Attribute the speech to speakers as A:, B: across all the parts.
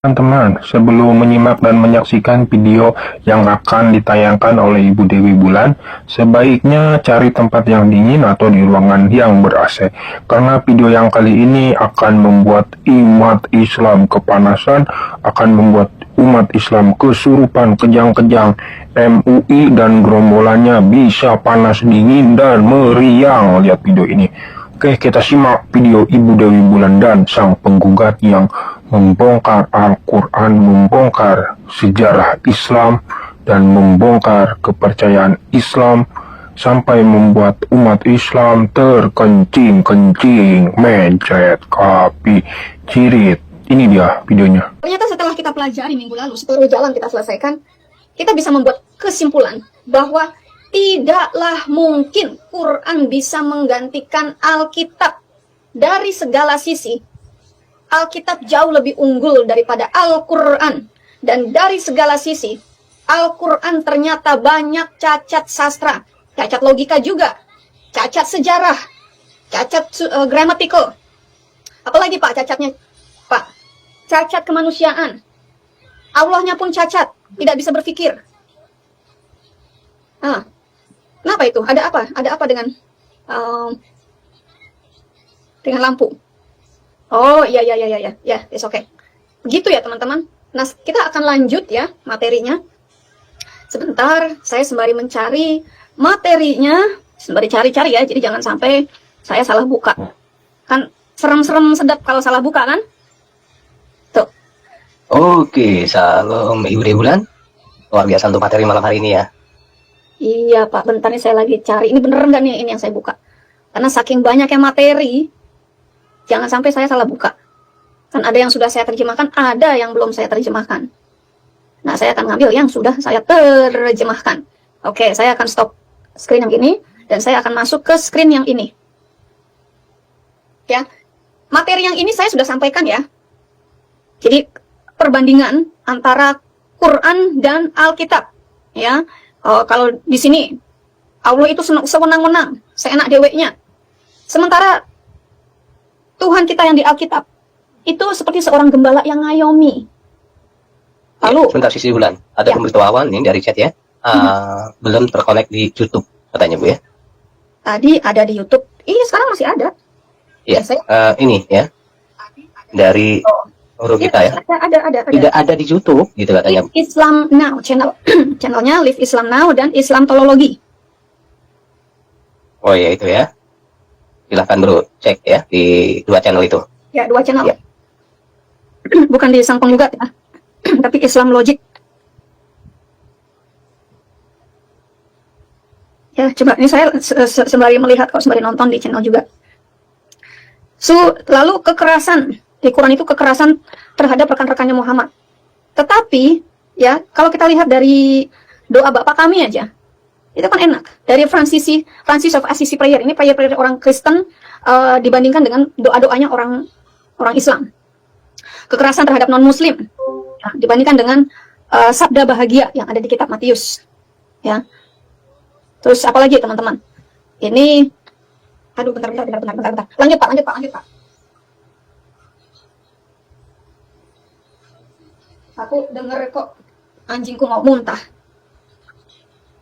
A: Teman-teman, sebelum menyimak dan menyaksikan video yang akan ditayangkan oleh Ibu Dewi Bulan, sebaiknya cari tempat yang dingin atau di ruangan yang ber-AC. Karena video yang kali ini akan membuat umat Islam kepanasan, akan membuat umat Islam kesurupan, kejang-kejang. MUI dan gerombolannya bisa panas dingin dan meriang. Lihat video ini. Oke, kita simak video Ibu Dewi Bulan dan sang penggugat yang membongkar Al-Quran, membongkar sejarah Islam, dan membongkar kepercayaan Islam, sampai membuat umat Islam terkencing-kencing, mencret, kapi, cirit. Ini dia videonya.
B: Ternyata setelah kita pelajari minggu lalu, seluruh jalan kita selesaikan, kita bisa membuat kesimpulan bahwa tidaklah mungkin Quran bisa menggantikan Alkitab. Dari segala sisi, Alkitab jauh lebih unggul daripada Al-Quran. Dan dari segala sisi, Al-Quran ternyata banyak cacat sastra, cacat logika juga, cacat sejarah, cacat grammatical. Apalagi Pak cacatnya? Pak, cacat kemanusiaan. Allahnya pun cacat, tidak bisa berpikir. Kenapa itu? Ada apa? Ada apa dengan lampu? Oh, iya, it's okay. Begitu ya teman-teman. Nah, kita akan lanjut ya materinya. Sebentar, saya sembari mencari materinya, sembari cari-cari ya, jadi jangan sampai saya salah buka. Kan serem-serem sedap kalau salah buka kan? Tuh.
C: Oke, salam Ibu Dewi Bulan. Luar biasa untuk materi malam hari ini ya.
B: Iya Pak, bentar nih saya lagi cari. Ini bener nggak nih ini yang saya buka? Karena saking banyaknya materi, jangan sampai saya salah buka. Kan ada yang sudah saya terjemahkan, ada yang belum saya terjemahkan. Nah, saya akan ngambil yang sudah saya terjemahkan. Oke, saya akan stop screen yang ini, dan saya akan masuk ke screen yang ini. Ya, materi yang ini saya sudah sampaikan ya. Jadi, perbandingan antara Quran dan Alkitab. Ya, kalau di sini, Allah itu sewenang-wenang, seenak deweknya. Sementara Tuhan kita yang di Alkitab itu seperti seorang gembala yang ngayomi. Lalu,
C: ya, sebentar Sisi Bulan, ada pemberitahuan ini dari chat ya. Belum terkonek di YouTube katanya Bu ya.
B: Tadi ada di YouTube. Iya, sekarang masih ada.
C: Iya. Ini ya. Dari guru kita ya.
B: Ada.
C: Tidak ada di YouTube gitu katanya.
B: Live Islam Now channelnya Live Islam Now dan Islam Tolologi.
C: Oh ya itu ya. Silahkan bro cek ya di dua channel itu.
B: Ya, dua channel.
C: Ya.
B: Bukan di sang penggugat ya. Tapi Islam Logic. Ya, coba ini saya sembari melihat kok, sembari nonton di channel juga. Lalu kekerasan di Quran itu kekerasan terhadap rekan-rekannya Muhammad. Tetapi ya, kalau kita lihat dari doa Bapak kami aja, itu kan enak. Dari Francis of Assisi prayer, ini prayer orang Kristen dibandingkan dengan doa-doanya orang Islam. Kekerasan terhadap non-Muslim dibandingkan dengan sabda bahagia yang ada di kitab Matius. Ya. Terus apalagi teman-teman? Ini, aduh bentar. Lanjut Pak. Aku denger kok anjingku mau muntah.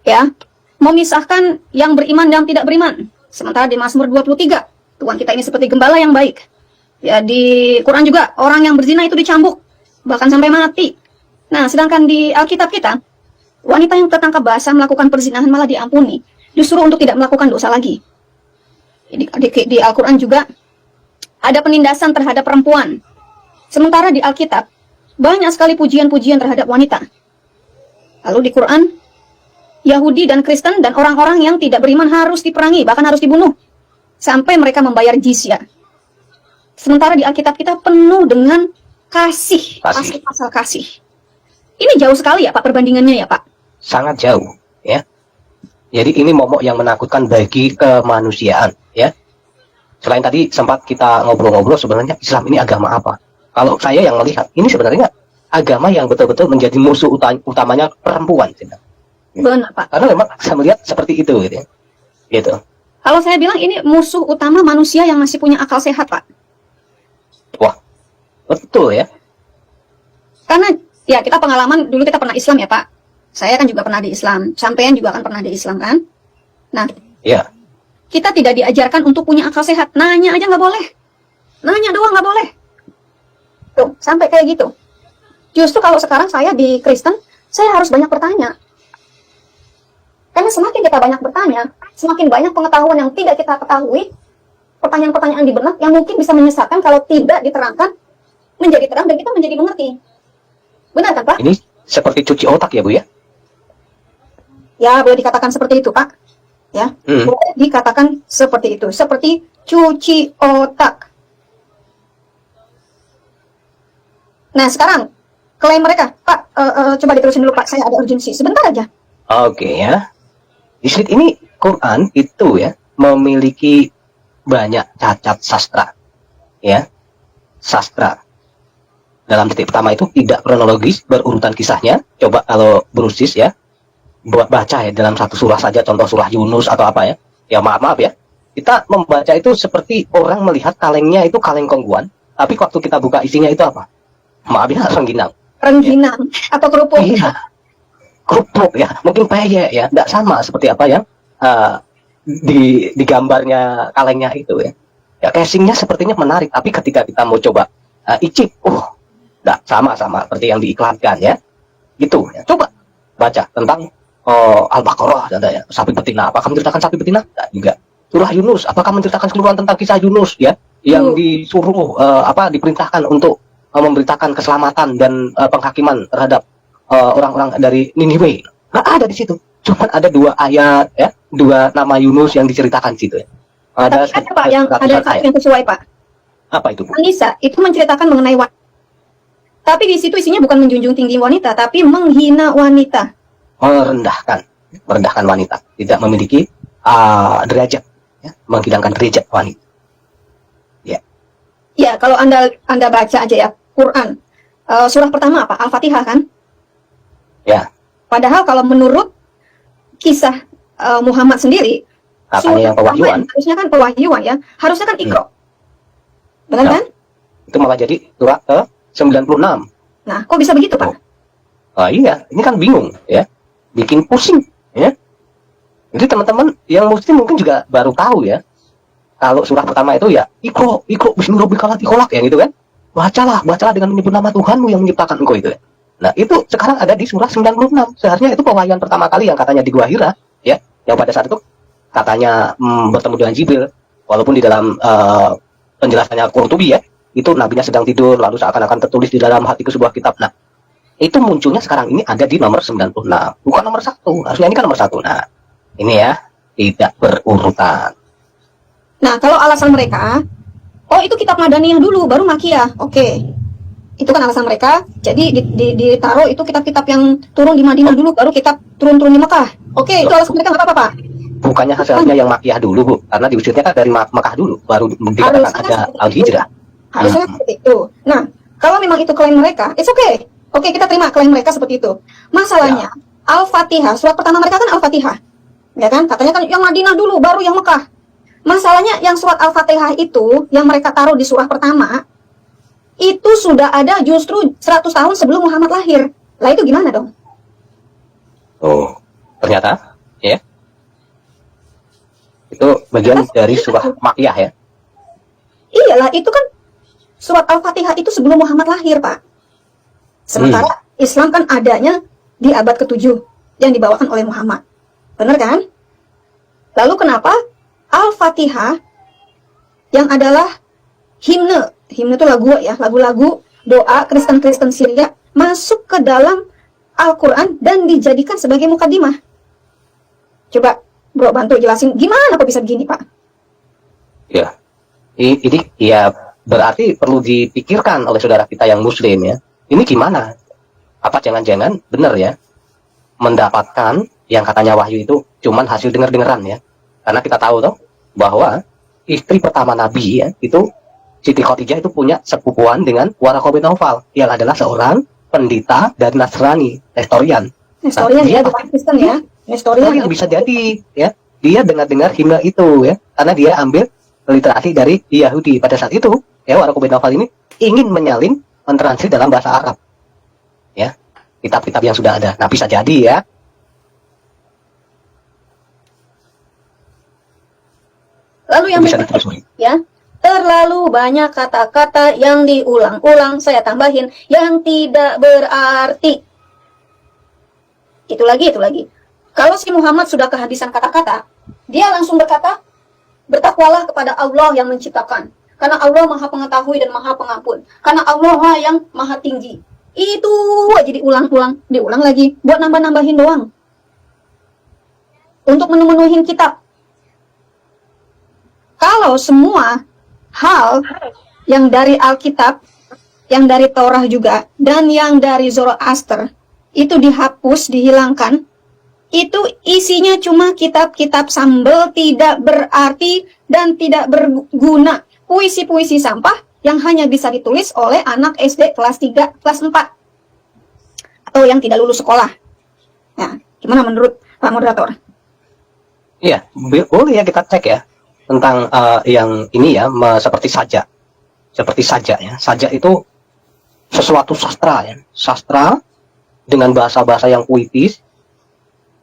B: Ya, memisahkan yang beriman dan tidak beriman. Sementara di Mazmur 23, Tuhan kita ini seperti gembala yang baik. Ya, di Quran juga orang yang berzina itu dicambuk, bahkan sampai mati. Nah, sedangkan di Alkitab kita, wanita yang tertangkap basah melakukan perzinahan malah diampuni, disuruh untuk tidak melakukan dosa lagi. Di Al-Quran juga ada penindasan terhadap perempuan. Sementara di Alkitab, banyak sekali pujian-pujian terhadap wanita. Lalu di Quran, Yahudi dan Kristen dan orang-orang yang tidak beriman harus diperangi, bahkan harus dibunuh, sampai mereka membayar jizyah. Sementara di Alkitab kita penuh dengan kasih. Pasal kasih. Ini jauh sekali ya Pak perbandingannya ya Pak?
C: Sangat jauh ya. Jadi ini momok yang menakutkan bagi kemanusiaan ya. Selain tadi sempat kita ngobrol-ngobrol sebenarnya Islam ini agama apa? Kalau saya yang melihat ini sebenarnya agama yang betul-betul menjadi musuh utamanya perempuan.
B: Benar Pak.
C: Karena memang saya melihat seperti itu gitu ya. Gitu.
B: Kalau saya bilang ini musuh utama manusia yang masih punya akal sehat Pak.
C: Wah, betul ya.
B: Karena ya kita pengalaman dulu kita pernah Islam ya Pak. Saya kan juga pernah di Islam. Sampean juga kan pernah di Islam kan. Nah,
C: Ya.
B: kita tidak diajarkan untuk punya akal sehat. Nanya aja nggak boleh. Nanya doang nggak boleh. Tuh, sampai kayak gitu. Justru kalau sekarang saya di Kristen, saya harus banyak bertanya. Karena semakin kita banyak bertanya, semakin banyak pengetahuan yang tidak kita ketahui, pertanyaan-pertanyaan di benak yang mungkin bisa menyesatkan kalau tidak diterangkan menjadi terang dan kita menjadi mengerti. Benar kan Pak?
C: Ini seperti cuci otak ya Bu ya?
B: Ya, boleh dikatakan seperti itu Pak. Ya,
C: Hmm.
B: boleh dikatakan seperti itu. Seperti cuci otak. Nah, sekarang klaim mereka, Pak, coba diterusin dulu Pak, saya ada urgensi. Sebentar aja.
C: Oke ya. Di sini ini Quran itu ya memiliki banyak cacat sastra. Ya. Sastra. Dalam titik pertama itu tidak kronologis berurutan kisahnya. Coba kalau berusis ya, buat baca ya dalam satu surah saja, contoh surah Yunus atau apa ya. Ya maaf ya. Kita membaca itu seperti orang melihat kalengnya itu kaleng kongguan, tapi waktu kita buka isinya itu apa? Maaf ya, rengginang.
B: Rengginang atau kerupuk.
C: Iya. Kerupuk ya, mungkin peyek ya, tidak sama seperti apa yang di gambarnya kalengnya itu ya. Ya casingnya sepertinya menarik, tapi ketika kita mau coba icip, tidak sama seperti yang diiklankan ya. Gitu ya. Coba baca tentang Al-Baqarah ada ya, sapi betina. Apakah menceritakan sapi betina? Tidak juga. Surah Yunus, apakah menceritakan keseluruhan tentang kisah Yunus ya, yang disuruh diperintahkan untuk memberitakan keselamatan dan penghakiman terhadap orang-orang dari Niniwe. Nggak ada di situ. Cuma ada 2 ayat ya, 2 nama Yunus yang diceritakan di situ ya.
B: Tapi ada Pak yang ada satu yang sesuai Pak.
C: Apa itu Bu?
B: Anissa itu menceritakan mengenai wanita. Tapi di situ isinya bukan menjunjung tinggi wanita, tapi menghina wanita.
C: Merendahkan wanita, tidak memiliki derajat, ya, menghilangkan derajat wanita.
B: Ya, kalau Anda baca aja ya Quran. Surah pertama apa? Al-Fatihah kan?
C: Ya,
B: Padahal kalau menurut kisah Muhammad sendiri,
C: katanya yang
B: pertama
C: pewahyuan.
B: harusnya kan pewahyuan ya, harusnya kan Iqra. Benar
C: Nah.
B: kan?
C: Itu malah jadi surah ke 96.
B: Nah, kok bisa begitu Pak?
C: Iya, ini kan bingung ya, bikin pusing ya. Jadi teman-teman yang muslim mungkin juga baru tahu ya, kalau surah pertama itu ya Iqra bismillahirrahmanirrahim yang gitu kan. Bacalah dengan menyebut nama Tuhanmu yang menciptakan engkau itu ya. Nah, itu sekarang ada di surah 96. Seharusnya itu pewahyuan pertama kali yang katanya di Gua Hira ya, yang pada saat itu katanya bertemu dengan Jibril, walaupun di dalam penjelasannya Qurtubi ya, itu nabinya sedang tidur lalu seakan-akan tertulis di dalam hatiku sebuah kitab. Nah, itu munculnya sekarang ini ada di nomor 96, bukan nomor 1. Harusnya ini kan nomor 1. Nah, ini ya tidak berurutan.
B: Nah, kalau alasan mereka, itu kitab Madaniyah dulu, baru Makiyah. Oke. Itu kan alasan mereka. Jadi ditaruh itu kitab-kitab yang turun di Madinah dulu, baru kitab turun-turun di Mekah. Oke, itu alasan mereka nggak apa-apa, Pak.
C: Bukannya hasilnya yang Makiyah dulu, Bu, karena diusirnya kan dari Mekah dulu, baru dikatakan ada Al-Hijrah.
B: Harusnya seperti itu. Nah, kalau memang itu klaim mereka, it's okay. Oke, kita terima klaim mereka seperti itu. Masalahnya, Al-Fatihah, surat pertama mereka kan Al-Fatihah. Ya kan? Katanya kan yang Madinah dulu, baru yang Mekah. Masalahnya yang surat Al-Fatihah itu, yang mereka taruh di surah pertama, itu sudah ada justru 100 tahun sebelum Muhammad lahir. Lah itu gimana dong?
C: Ternyata, ya. Itu bagian dari surah Makiyah ya.
B: Iyalah, itu kan surat Al-Fatihah itu sebelum Muhammad lahir, Pak. Sementara Islam kan adanya di abad ke-7 yang dibawakan oleh Muhammad. Benar kan? Lalu kenapa Al-Fatihah yang adalah himne itu lagu ya, lagu-lagu doa Kristen-Kristen Syria masuk ke dalam Al-Quran dan dijadikan sebagai mukadimah? Coba Bro bantu jelasin gimana kok bisa begini, Pak?
C: Ya, ini ya berarti perlu dipikirkan oleh saudara kita yang muslim ya. Ini gimana? Apa jangan-jangan benar ya mendapatkan yang katanya wahyu itu cuman hasil dengar-dengaran ya? Karena kita tahu toh bahwa istri pertama Nabi ya itu Siti Khadijah itu punya sepupuan dengan Waraqah bin Naufal yang adalah seorang pendeta dari Nasrani, Nestorian.
B: Nestorian ya, bukan Kristen ya. Nestorian
C: yang bisa jadi ya. Dia dengar-dengar himne itu ya, karena dia ambil literasi dari Yahudi pada saat itu. Ya, Waraqah bin Naufal ini ingin menyalin mentranslate dalam bahasa Arab. ya, kitab-kitab yang sudah ada. Nah, bisa jadi ya.
B: Lalu yang
C: Bisa
B: berikutnya,
C: diterus.
B: ya, terlalu banyak kata-kata yang diulang-ulang, saya tambahin, yang tidak berarti. Itu lagi. Kalau si Muhammad sudah kehabisan kata-kata, dia langsung berkata, bertakwalah kepada Allah yang menciptakan. Karena Allah maha pengetahui dan maha pengampun. Karena Allah lah yang maha tinggi. Itu aja diulang lagi, buat nambah-nambahin doang. Untuk memenuhi kitab. Kalau semua hal yang dari Alkitab, yang dari Torah juga, dan yang dari Zoroaster, itu dihapus, dihilangkan, itu isinya cuma kitab-kitab sambel, tidak berarti dan tidak berguna. Puisi-puisi sampah yang hanya bisa ditulis oleh anak SD kelas 3, kelas 4. Atau yang tidak lulus sekolah. Nah, gimana menurut Pak Moderator?
C: Iya, boleh ya kita cek ya. Tentang yang ini ya, seperti sajak ya. Sajak itu sesuatu sastra ya, sastra dengan bahasa-bahasa yang puitis,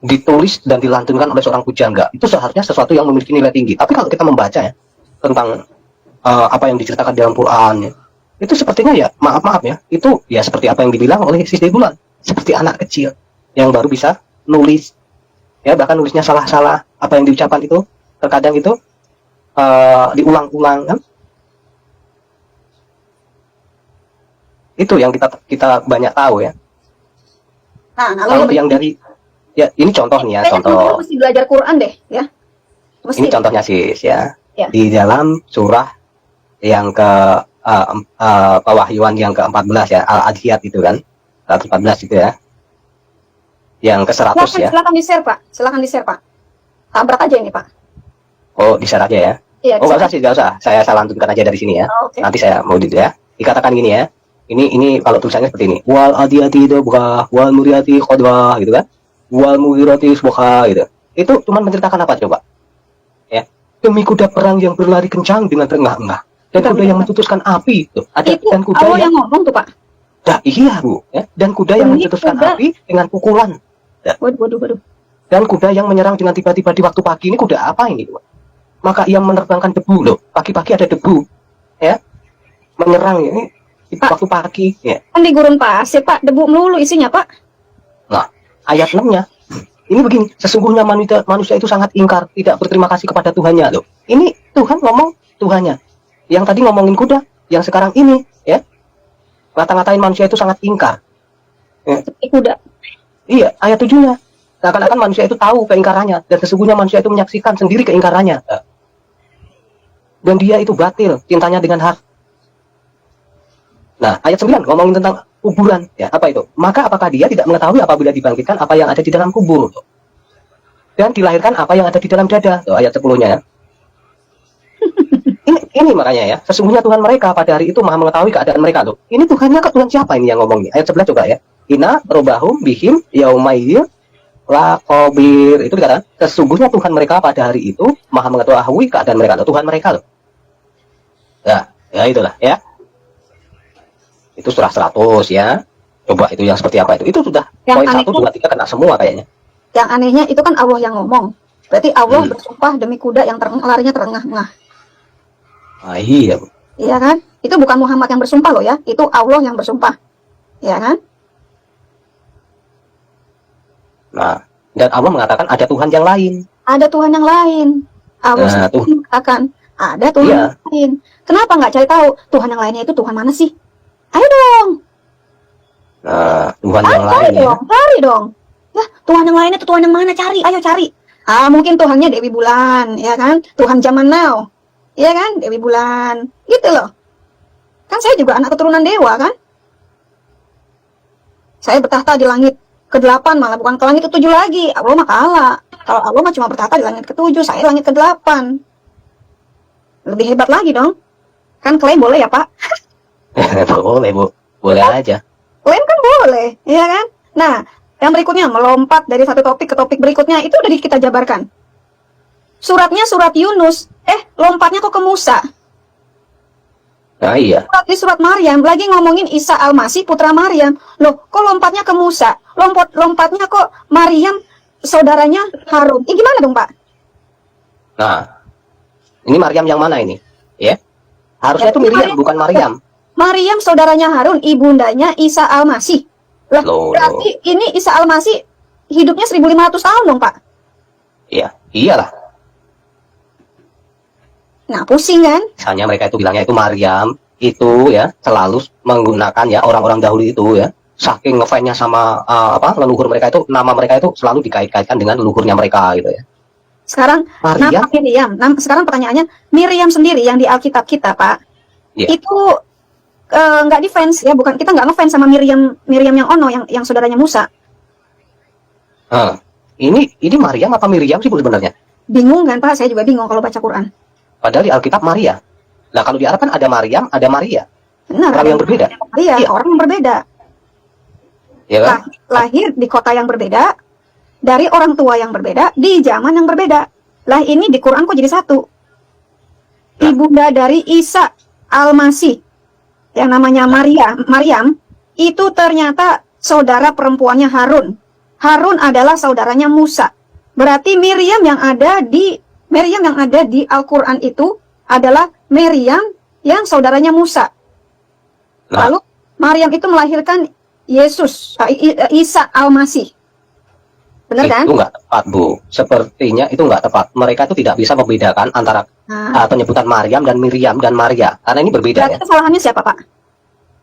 C: ditulis dan dilantunkan oleh seorang pujangga. Itu seharusnya sesuatu yang memiliki nilai tinggi. Tapi kalau kita membaca ya tentang apa yang diceritakan dalam Quran ya, itu sepertinya ya, maaf ya, itu ya seperti apa yang dibilang oleh Sis Bulan, seperti anak kecil yang baru bisa nulis ya, bahkan nulisnya salah-salah, apa yang diucapkan itu terkadang itu diulang-ulang kan. Itu yang kita banyak tahu ya.
B: Nah,
C: Kalau yang dari ya, ini contoh nih ya, contoh.
B: Mesti belajar Quran deh ya. Mesti.
C: Ini contohnya Sis ya.
B: Ya.
C: Di dalam surah yang ke pewahyuan yang ke-14 ya, Al-Adiyat itu kan. 114 itu ya. Yang ke-100 ya.
B: Silakan di-share, Pak. Silakan di-share, Pak. Tabrak aja ini, Pak.
C: Oh, di-share aja ya.
B: Iya,
C: Oh, nggak usah sih, nggak usah. Saya lanjutkan aja dari sini ya.
B: Oh, okay.
C: Nanti saya mau ya. Dikatakan gini ya. Ini kalau tulisannya seperti ini. Wal adiyati dobgah, wal muriyati khodwah gitu kan. Wal muhirati subha gitu. Itu cuma menceritakan apa coba? Ya. Demi kuda perang yang berlari kencang dengan terengah-engah. Dan kuda yang mencetuskan api itu. Ada
B: Itu
C: dan kuda
B: Allah yang ngomong tuh, Pak.
C: Nah, iya, Bu, ya. Dan kuda yang mencetuskan api dengan pukulan. Ya.
B: Waduh.
C: Dan kuda yang menyerang dengan tiba-tiba di waktu pagi. Ini kuda apa ini, Bu? Maka ia menerbangkan debu loh. Pagi-pagi ada debu, ya, menyerang ini di
B: Pak,
C: waktu pagi. Ya.
B: Kan di gurun pasir, Pak, debu melulu isinya, Pak.
C: Nah, ayat 6-nya ini begini, sesungguhnya manusia itu sangat ingkar, tidak berterima kasih kepada Tuhannya loh. Ini Tuhan ngomong Tuhannya. Yang tadi ngomongin kuda, yang sekarang ini, ya, ngata-ngatain manusia itu sangat ingkar. Ya.
B: Seperti kuda.
C: Iya, ayat 7-nya. Seakan-akan manusia itu tahu keingkarannya, dan sesungguhnya manusia itu menyaksikan sendiri keingkarannya. Dan dia itu batil, cintanya dengan hak. Nah, ayat 9 ngomongin tentang kuburan. Ya, apa itu? Maka apakah dia tidak mengetahui apabila dibangkitkan apa yang ada di dalam kubur? Dan dilahirkan apa yang ada di dalam dada? Tuh, ayat 10-nya ya. Ini makanya ya, sesungguhnya Tuhan mereka pada hari itu maha mengetahui keadaan mereka loh. Ini Tuhannya ke Tuhan siapa ini yang ngomong ini? Ayat 11 coba ya. Ina robahum bihim yaumayyil la khabir. Itu dikatakan sesungguhnya Tuhan mereka pada hari itu maha mengetahui keadaan mereka loh. Tuhan mereka loh. Ya itulah ya. Itu surah 100 ya. Coba itu yang seperti apa itu. Itu sudah
B: Yang
C: poin 1, 2, 3 kena semua kayaknya.
B: Yang anehnya itu kan Allah yang ngomong. Berarti Allah bersumpah demi kuda yang larinya terengah-engah.
C: Ah, iya, Bu.
B: Iya kan? Itu bukan Muhammad yang bersumpah loh ya. Itu Allah yang bersumpah. Iya kan?
C: Nah, dan Allah mengatakan ada Tuhan yang lain.
B: Ada Tuhan yang lain. Allah
C: Nah,
B: sendiri mengatakan ada Tuhan
C: Iya.
B: yang lain. Kenapa nggak cari tahu Tuhan yang lainnya itu Tuhan mana sih? Ayo dong.
C: Nah, Tuhan yang lain ya.
B: Cari dong. Ya, Tuhan yang lainnya itu Tuhan yang mana? Cari, ayo cari. Mungkin Tuhannya Dewi Bulan, ya kan? Tuhan zaman now. Iya kan? Dewi Bulan. Gitu loh. Kan saya juga anak keturunan dewa kan? Saya bertahta di langit ke-8 malah bukan ke langit ke-7 lagi. Allah mah kalah. Kalau Allah mah cuma bertahta di langit ke-7, saya langit ke-8. Lebih hebat lagi dong. Kan klaim boleh ya, Pak?
C: Boleh, Bu. Boleh aja.
B: Klaim kan boleh, iya kan? Nah, yang berikutnya melompat dari satu topik ke topik berikutnya itu udah kita jabarkan. Suratnya surat Yunus, lompatnya kok ke Musa.
C: Nah iya.
B: Di surat Maryam lagi ngomongin Isa Al-Masih putra Maryam. Loh, kok lompatnya ke Musa? Lompatnya kok Maryam saudaranya Harun. Gimana dong, Pak?
C: Nah, ini Maryam yang mana ini? Ya. Harusnya itu Miriam, bukan Maryam.
B: Maryam saudaranya Harun, ibundanya Isa Al-Masih. Lah,
C: Loh.
B: berarti ini Isa Al-Masih hidupnya 1500 tahun dong, Pak?
C: Iya, iyalah.
B: Nah, pusing kan?
C: Misalnya mereka itu bilangnya itu Maryam, itu ya selalu menggunakan ya orang-orang dahulu itu ya, saking ngefansnya sama leluhur mereka itu, nama mereka itu selalu dikait-kaitkan dengan leluhurnya mereka gitu ya.
B: Sekarang
C: Maryam?
B: nama Miriam. Sekarang pertanyaannya, Miriam sendiri yang di Alkitab kita, Pak,
C: Iya.
B: itu nggak defense ya, bukan, kita nggak ngefans sama Miriam yang ono, yang saudaranya Musa.
C: Ini Maryam apa Miriam sih Bu sebenarnya?
B: Bingung kan, Pak? Saya juga bingung kalau baca Quran.
C: Padahal di Alkitab Maria. Nah kalau di Arab kan ada Maryam, ada Maria.
B: Benar.
C: Orang yang berbeda.
B: Iya,
C: Iya.
B: orang yang berbeda.
C: Ya kan?
B: Lahir di kota yang berbeda, dari orang tua yang berbeda, di zaman yang berbeda. Lah ini di Quran kok jadi satu. Ibunda dari Isa Al-Masih yang namanya Maryam, itu ternyata saudara perempuannya Harun. Harun adalah saudaranya Musa. Berarti Miriam yang ada di Al-Quran itu adalah Miriam yang saudaranya Musa.
C: Nah.
B: Lalu Maryam itu melahirkan Yesus, Isa Al-Masih. Benar kan?
C: Itu nggak tepat Bu. Sepertinya itu nggak tepat. Mereka itu tidak bisa membedakan antara penyebutan Maryam dan Miriam dan Maria. Karena ini berbeda
B: Berarti
C: ya.
B: kesalahannya siapa, Pak?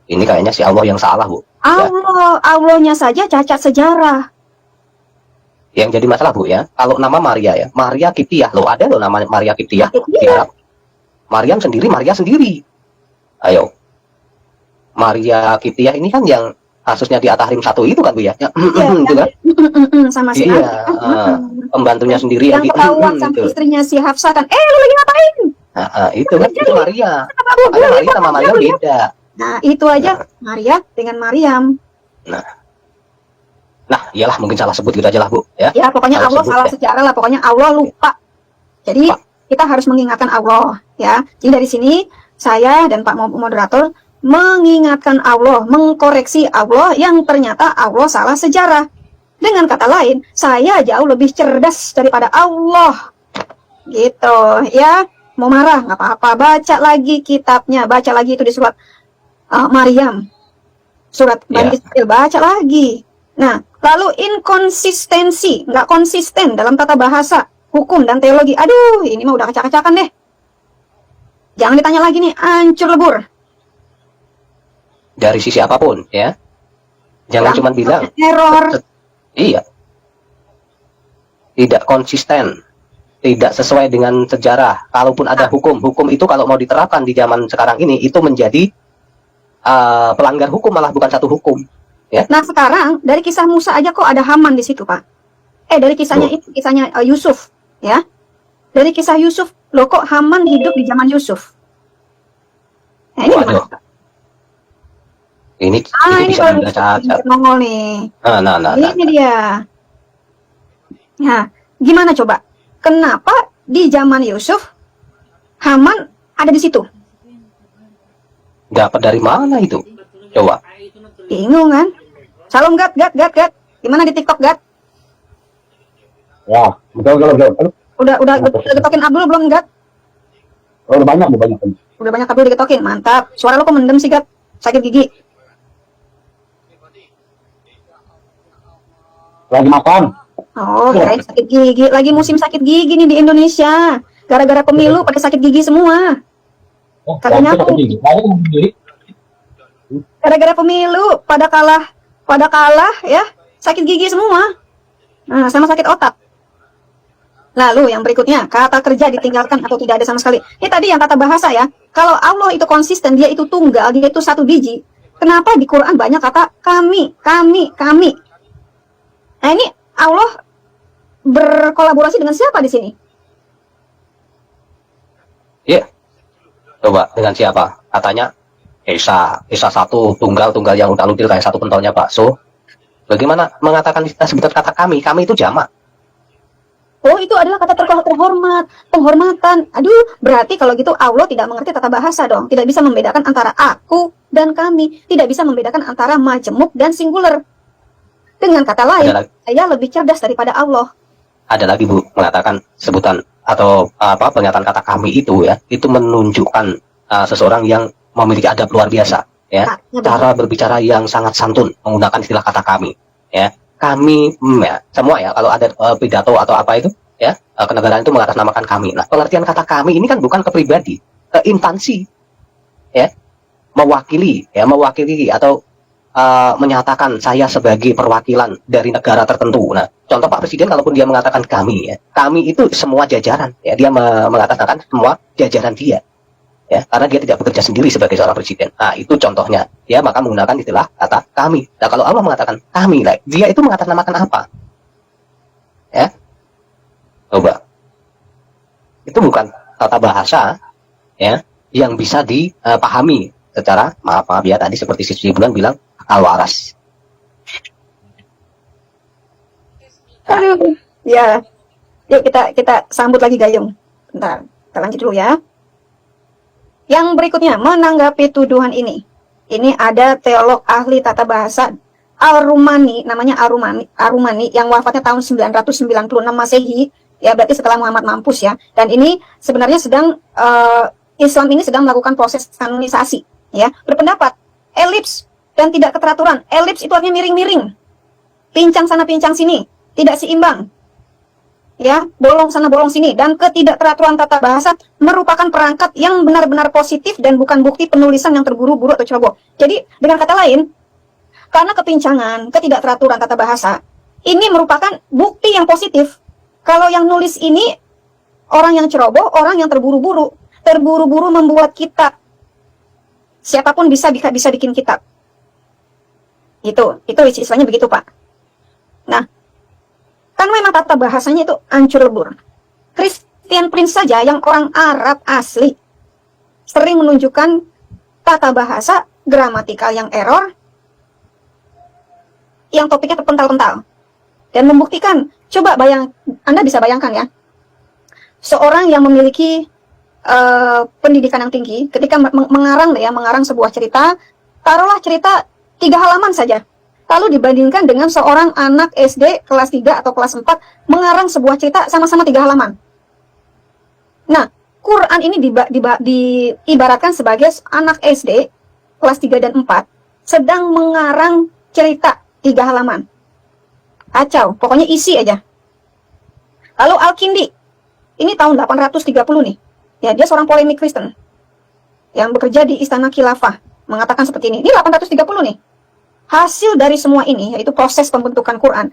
C: Ini kayaknya si Allah yang salah Bu. Ya.
B: Allahnya saja cacat sejarah.
C: Yang jadi masalah Bu ya, kalau nama Maria ya, Maria Kiptiah loh, ada loh nama Maria Kiptiah di
B: Iya.
C: Arab. Maria sendiri. Ayo. Maria Kiptiah ini kan yang kasusnya di At-Tahrim 1 itu kan Bu ya? Itu kan?
B: Sama si
C: Iya, pembantunya sendiri
B: yang ketahuan sama
C: gitu.
B: istrinya si Hafsah kan. Lu lagi ngapain?
C: Itu kan itu Maria. Makanya Maria sama Maria beda.
B: Nah, itu aja Maria dengan Maryam.
C: Nah, iyalah mungkin salah sebut gitu aja lah Bu ya.
B: Ya, pokoknya
C: Salah
B: Allah
C: sebut,
B: salah
C: ya.
B: sejarah lah. Pokoknya Allah lupa. Jadi, kita harus mengingatkan Allah. Ya, jadi dari sini saya dan Pak Moderator mengingatkan Allah, mengkoreksi Allah yang ternyata Allah salah sejarah. Dengan kata lain, saya jauh lebih cerdas daripada Allah. Gitu, ya. Mau marah, nggak apa-apa. Baca lagi kitabnya. Baca lagi itu di surat Maryam. Surat Bani Israil. Baca lagi. Nah, lalu inkonsistensi. Nggak konsisten dalam tata bahasa, hukum, dan teologi. Aduh, ini mah udah kacak-kacakan deh. Jangan ditanya lagi nih, hancur lebur.
C: Dari sisi apapun ya. Jangan cuma bilang
B: error.
C: iya. Tidak konsisten, tidak sesuai dengan sejarah. Kalaupun ada hukum itu kalau mau diterapkan di zaman sekarang ini itu menjadi pelanggar hukum, malah bukan satu hukum. Ya.
B: Nah, sekarang dari kisah Musa aja kok ada Haman di situ, Pak. Dari kisahnya itu, kisahnya Yusuf, ya. Dari kisah Yusuf, loh kok Haman hidup di zaman Yusuf? Nah, ini gimana?
C: Ini bisa dibaca.
B: Nongol nih.
C: Nah.
B: Ini dia. Nah, gimana coba? Kenapa di zaman Yusuf Haman ada di situ?
C: Dapat dari mana itu? Coba.
B: Bingung kan? Salam Gat. Gimana di TikTok Gat?
D: Ya, betul.
B: Udah getokin Abdul belum Gat?
D: Oh, udah banyak.
B: Udah banyak Abdul digetokin, mantap. Suara lo kok mendem sih Gat? Sakit gigi?
D: Lagi makan.
B: Oh, kirain sakit gigi. Lagi musim sakit gigi nih di Indonesia. Gara-gara pemilu pada sakit gigi semua. Kagak nyambung. Gara-gara pemilu pada kalah ya, sakit gigi semua. Nah, sama sakit otak. Lalu yang berikutnya, kata kerja ditinggalkan atau tidak ada sama sekali. Ini tadi yang tata bahasa ya. Kalau Allah itu konsisten, dia itu tunggal, dia itu satu biji. Kenapa di Quran banyak kata kami? Nah, ini Allah berkolaborasi dengan siapa di sini?
C: Ya. Coba dengan siapa? Katanya Esa satu tunggal yang udah kayak satu pentolnya bakso. Bagaimana mengatakan kita sebut kata kami? Kami itu jamak.
B: Oh, itu adalah kata terhormat, penghormatan. Aduh, berarti kalau gitu Allah tidak mengerti tata bahasa dong. Tidak bisa membedakan antara aku dan kami. Tidak bisa membedakan antara majemuk dan singular. Dengan kata lain, saya lebih cerdas daripada Allah.
C: Ada lagi Bu, mengatakan sebutan atau pernyataan kata kami itu ya, itu menunjukkan seseorang yang memiliki adab luar biasa ya. Cara berbicara yang sangat santun, menggunakan istilah kata kami ya. Kami ya, semua ya, kalau ada pidato atau apa itu ya, kenegaraan itu mengatasnamakan kami. Nah, pengertian kata kami ini kan bukan ke pribadi, ke instansi ya, mewakili atau menyatakan saya sebagai perwakilan dari negara tertentu. Nah, contoh Pak Presiden kalaupun dia mengatakan kami ya, kami itu semua jajaran ya, dia mengatasnamakan semua jajaran dia ya, karena dia tidak bekerja sendiri sebagai seorang presiden. Nah, itu contohnya ya, maka menggunakan istilah kata kami. Nah, kalau Allah mengatakan kami, dia itu mengatasnamakan apa ya? Coba, itu bukan tata bahasa ya yang bisa dipahami secara maaf ya, tadi seperti Siswi Bulan bilang al-waras.
B: Aduh, ya. Yuk kita sambut lagi Gayung. Bentar, kita lanjut dulu ya. Yang berikutnya, menanggapi tuduhan ini. Ini ada teolog ahli tata bahasa Al-Rumani, namanya Al-Rumani, yang wafatnya tahun 996 Masehi, ya berarti setelah Muhammad mampus ya. Dan ini sebenarnya Islam ini sedang melakukan proses kanonisasi, ya. Berpendapat, elips dan tidak keteraturan. Elips itu artinya miring-miring. Pincang sana, pincang sini. Tidak seimbang. Ya, bolong sana bolong sini, dan ketidakteraturan tata bahasa merupakan perangkat yang benar-benar positif dan bukan bukti penulisan yang terburu-buru atau ceroboh. Jadi dengan kata lain, karena kepincangan, ketidakteraturan tata bahasa ini merupakan bukti yang positif kalau yang nulis ini orang yang ceroboh, orang yang terburu-buru membuat kitab. Siapapun bisa bikin kitab. Itu istilahnya begitu, Pak. Nah, kan memang tata bahasanya itu hancur lebur. Christian Prince saja yang orang Arab asli sering menunjukkan tata bahasa gramatikal yang error, yang topiknya terpental-pental. Dan membuktikan, coba Anda bisa bayangkan ya, seorang yang memiliki pendidikan yang tinggi, ketika mengarang sebuah cerita, taruhlah cerita 3 halaman saja. Lalu dibandingkan dengan seorang anak SD kelas 3 atau kelas 4 mengarang sebuah cerita sama-sama 3 halaman. Nah, Quran ini diibaratkan sebagai anak SD kelas 3 dan 4 sedang mengarang cerita 3 halaman. Kacau, pokoknya isi aja. Lalu Al-Kindi, ini tahun 830 nih. Ya, dia seorang polemik Kristen yang bekerja di Istana Khilafah, mengatakan seperti ini. Ini 830 nih. Hasil dari semua ini, yaitu proses pembentukan Quran.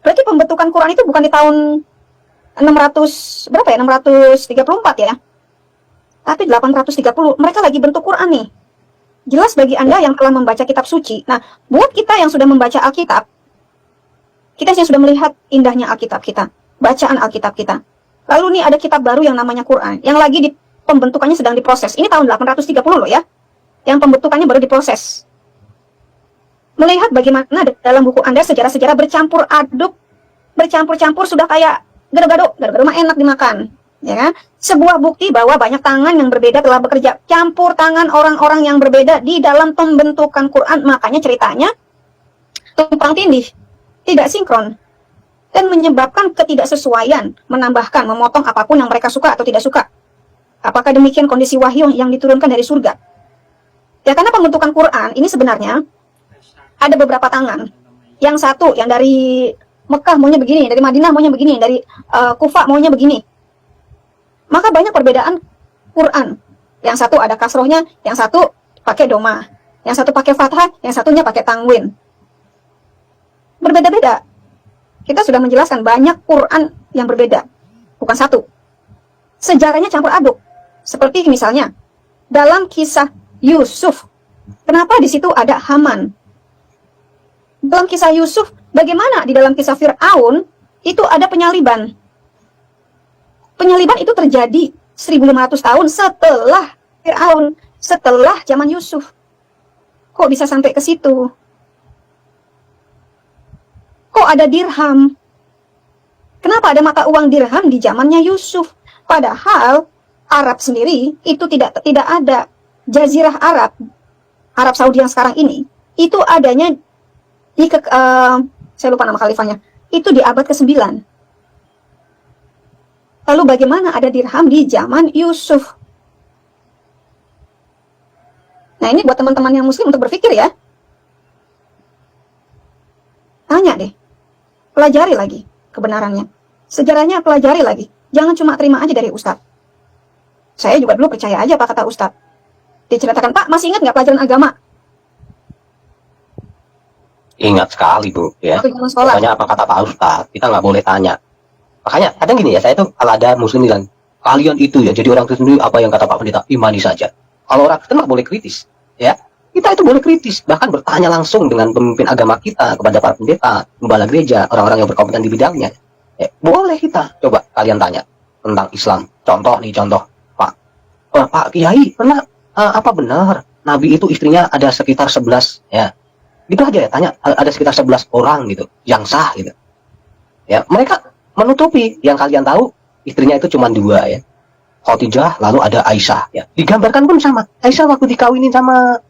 B: Berarti pembentukan Quran itu bukan di tahun 634 ya. Tapi 830, mereka lagi bentuk Quran nih. Jelas bagi Anda yang telah membaca kitab suci. Nah, buat kita yang sudah membaca Alkitab, kita yang sudah melihat indahnya Alkitab kita, bacaan Alkitab kita. Lalu nih ada kitab baru yang namanya Quran, yang lagi pembentukannya sedang diproses. Ini tahun 830 loh ya, yang pembentukannya baru diproses. Melihat bagaimana dalam buku Anda sejarah-sejarah bercampur aduk, bercampur-campur sudah kayak gado-gado mah enak dimakan, ya kan? Sebuah bukti bahwa banyak tangan yang berbeda telah bekerja, campur tangan orang-orang yang berbeda di dalam pembentukan Quran. Makanya ceritanya tumpang tindih, tidak sinkron, dan menyebabkan ketidaksesuaian, menambahkan, memotong apapun yang mereka suka atau tidak suka. Apakah demikian kondisi wahyu yang diturunkan dari surga? Ya, karena pembentukan Quran ini sebenarnya ada beberapa tangan. Yang satu, yang dari Mekah maunya begini, dari Madinah maunya begini, dari Kufah maunya begini. Maka banyak perbedaan Quran. Yang satu ada kasrohnya, yang satu pakai doma, yang satu pakai fathah, yang satunya pakai tanwin. Berbeda-beda. Kita sudah menjelaskan banyak Quran yang berbeda, bukan satu. Sejarahnya campur aduk. Seperti misalnya dalam kisah Yusuf, kenapa di situ ada Haman? Dalam kisah Yusuf, bagaimana di dalam kisah Fir'aun itu ada penyaliban? Penyaliban itu terjadi 1500 tahun setelah Fir'aun, setelah zaman Yusuf. Kok bisa sampai ke situ? Kok ada dirham? Kenapa Kenapa ada mata uang dirham di zamannya Yusuf? Padahal Arab sendiri itu tidak ada. Jazirah Arab Saudi yang sekarang ini, itu adanya di saya lupa nama khalifahnya, itu di abad ke-9. Lalu bagaimana ada dirham di zaman Yusuf? Nah, ini buat teman-teman yang muslim untuk berpikir ya. Tanya deh. Pelajari lagi kebenarannya. Sejarahnya pelajari lagi. Jangan cuma terima aja dari Ustadz. Saya juga dulu percaya aja apa kata Ustadz. Diceritakan, Pak, masih ingat nggak pelajaran agama?
C: Ingat sekali, Bu. Ya.
B: Waktu zaman sekolah.
C: Pokoknya apa kata Pak Ustadz, kita nggak boleh tanya. Makanya, kadang gini ya, saya tuh kalau ada muslim bilang, kalian itu ya, jadi orang Kristen itu apa yang kata Pak Pendeta, imani saja. Kalau orang Kristen nggak boleh kritis. Ya, kita itu boleh kritis. Bahkan bertanya langsung dengan pemimpin agama kita, kepada para pendeta, gembala gereja, orang-orang yang berkompeten di bidangnya. Boleh kita. Coba kalian tanya tentang Islam. Contoh nih, Pak. Pak Kiai, pernah apa benar Nabi itu istrinya ada sekitar 11 ya, gitu aja ya, tanya ada sekitar 11 orang gitu yang sah gitu ya. Mereka menutupi yang kalian tahu istrinya itu cuma 2 ya, Khadijah, lalu ada Aisyah ya. Digambarkan pun sama, Aisyah waktu dikawinin sama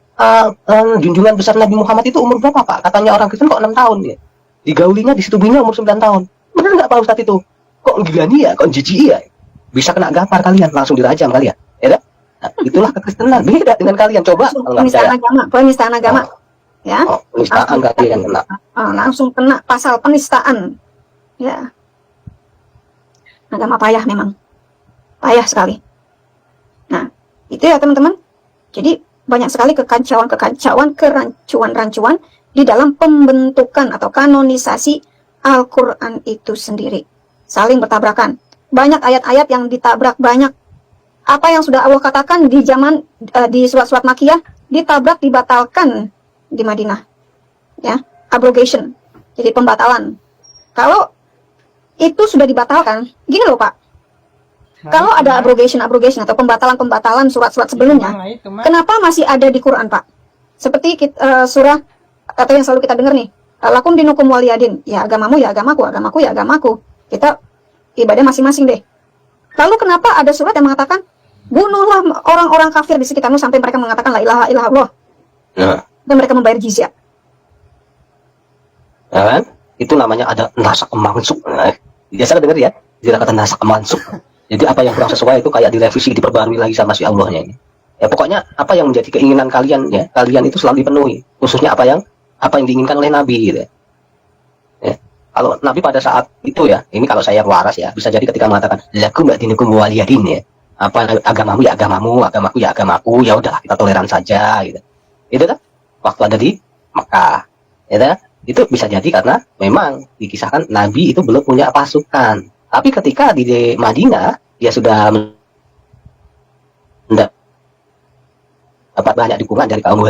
C: junjungan besar Nabi Muhammad itu umur berapa, Pak? Katanya orang Kristen kok 6 tahun ya, digaulinya disetubuhinya umur 9 tahun. Bener nggak Pak Ustadz itu? Kok gila nih ya, kok jijik ya, bisa kena gampar kalian, langsung dirajam kalian ya. Nah, itulah kekristenan, beda dengan kalian. Coba
B: penistaan agama, ya.
C: Penistaan kalian kena.
B: Langsung kena pasal penistaan, ya. Agama payah memang, payah sekali. Nah, itu ya teman-teman. Jadi banyak sekali kekacauan, kerancuan-rancuan di dalam pembentukan atau kanonisasi Al-Quran itu sendiri. Saling bertabrakan. Banyak ayat-ayat yang ditabrak, banyak apa yang sudah Allah katakan di zaman di surat-surat Makkiyah ditabrak, dibatalkan di Madinah, ya, abrogation, jadi pembatalan. Kalau itu sudah dibatalkan, gini loh Pak, kalau ada abrogation atau pembatalan surat-surat sebelumnya, kenapa masih ada di Quran Pak? Seperti surah atau yang selalu kita dengar nih, lakum dinukum waliyadin, ya agamamu ya agamaku, agamaku ya agamaku, kita ibadah masing-masing deh. Lalu kenapa ada surat yang mengatakan bunuhlah orang-orang kafir di sekitarmu sampai mereka mengatakan la ilaha illallah, dan mereka membayar jizya?
C: Ya kan? Itu namanya ada nasak mansuk. Biasa dengar ya, tidak kata nasak mansuk. Jadi apa yang kurang sesuai itu kayak direvisi, diperbarui lagi sama si Allahnya ini. Ya pokoknya apa yang menjadi keinginan kalian ya, kalian itu selalu dipenuhi. Khususnya apa yang diinginkan oleh Nabi gitu. Ya. Kalau Nabi pada saat itu ya, ini kalau saya waras ya, bisa jadi ketika mengatakan lakum dinukum waliyadin ya, apa agamamu ya agamamu, agamaku ya agamaku, ya udahlah kita toleran saja gitu. Itu kan waktu ada di Mekah, ya kan? Itu bisa jadi karena memang dikisahkan Nabi itu belum punya pasukan. Tapi ketika di Madinah dia sudah dapat banyak dukungan dari kaum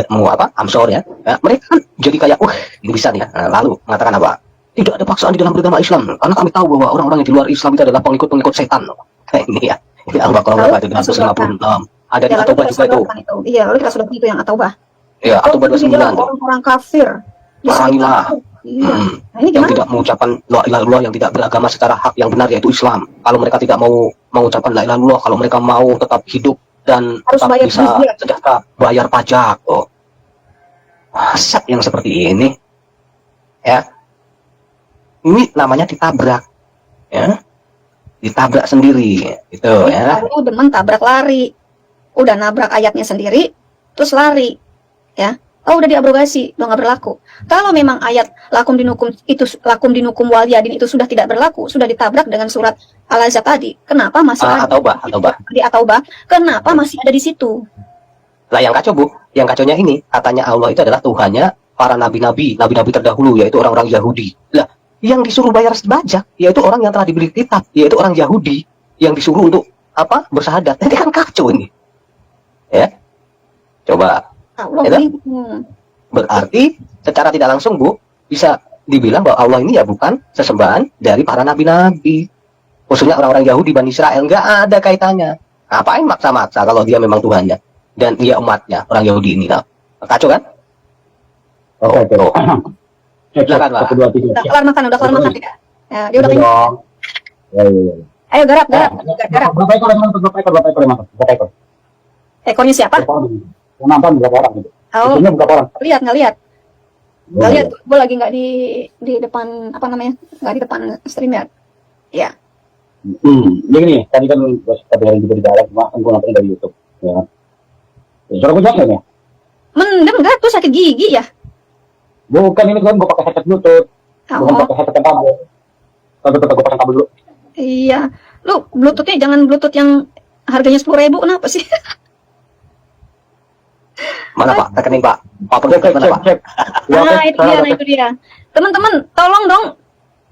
C: Ansor ya. Mereka kan jadi kayak ini bisa nih. Lalu mengatakan apa? Tidak ada paksaan di dalam beragama Islam, karena kami tahu bahwa orang-orang yang di luar Islam itu adalah pengikut-pengikut setan. Ini ya. Ini Al-Baqarah berapa itu? 256. Ada di At-Taubah juga itu.
B: Iya, lalu kita sudah itu yang At-Taubah.
C: Iya, At-Taubah 29.
B: Orang-orang kafir.
C: Perangilah.
B: Iya. Nah, ini
C: yang tidak mengucapkan la ilaha illallah, yang tidak beragama secara hak yang benar yaitu Islam. Kalau mereka tidak mau mengucapkan la ilaha illallah, kalau mereka mau tetap hidup dan
B: harus
C: tetap
B: bayar
C: bisa sejahtera, bayar pajak. Masa yang seperti ini? Ya. Ini namanya ditabrak. Ya. Ditabrak sendiri gitu ya.
B: Lalu demen tabrak lari. Udah nabrak ayatnya sendiri terus lari. Ya. Oh, udah diabrogasi, udah nggak berlaku. Kalau memang ayat lakum dinukum waliyadin itu sudah tidak berlaku, sudah ditabrak dengan surat Al-Ahzab tadi, kenapa masih ada di At-Taubah? Kenapa masih ada di situ?
C: Lah yang kacau Bu, yang kacaunya ini katanya Allah itu adalah Tuhannya para nabi-nabi terdahulu, yaitu orang-orang Yahudi. Lah, yang disuruh bayar pajak yaitu orang yang telah diberi kitab, yaitu orang Yahudi yang disuruh untuk bersahadat. Ini kan kacau ini. Ya. Coba. Berarti secara tidak langsung Bu, bisa dibilang bahwa Allah ini ya bukan sesembahan dari para nabi-nabi, khususnya orang-orang Yahudi Bani Israel. Nggak ada kaitannya. Ngapain maksa-maksa kalau dia memang Tuhannya dan dia umatnya, orang Yahudi ini. Kacau kan?
D: Oke.
C: Silakan Pak.
B: Udah kelar makan tidak? Ya, dia udah kenyang.
D: Ya.
B: Ayo garap. Garap.
D: Berapa ekor yang nonton? Berapa ekor?
B: Ekornya siapa?
D: Berapa orang? Yang nonton berapa orang gitu?
B: Oh,
D: Isinya berapa orang?
B: nggak lihat.
D: Oh,
B: Nggak lihat. Gue lagi nggak di depan apa namanya? Nggak di depan streamer. Ya.
D: Jadi gini, tadi kan gue dengerin juga di jalan, cuma kan gue nonton dari YouTube. Ya. Suara gue jelas nggak nih?
B: Mendem nggak tuh sakit gigi ya?
D: Bukan, ini kan gue pakai headset Bluetooth, bukan
B: Oh,
D: pakai headset yang kabel. Kalau gue pasang kabel dulu.
B: iya. Lu Bluetoothnya jangan Bluetooth yang harganya 10.000, kenapa sih?
C: Mana Pak? Rekening Pak. Pak
D: Cek,
C: Perlu mana Pak?
D: cek. Ya,
B: Nah,
D: oke,
B: itu dia. Teman-teman, tolong dong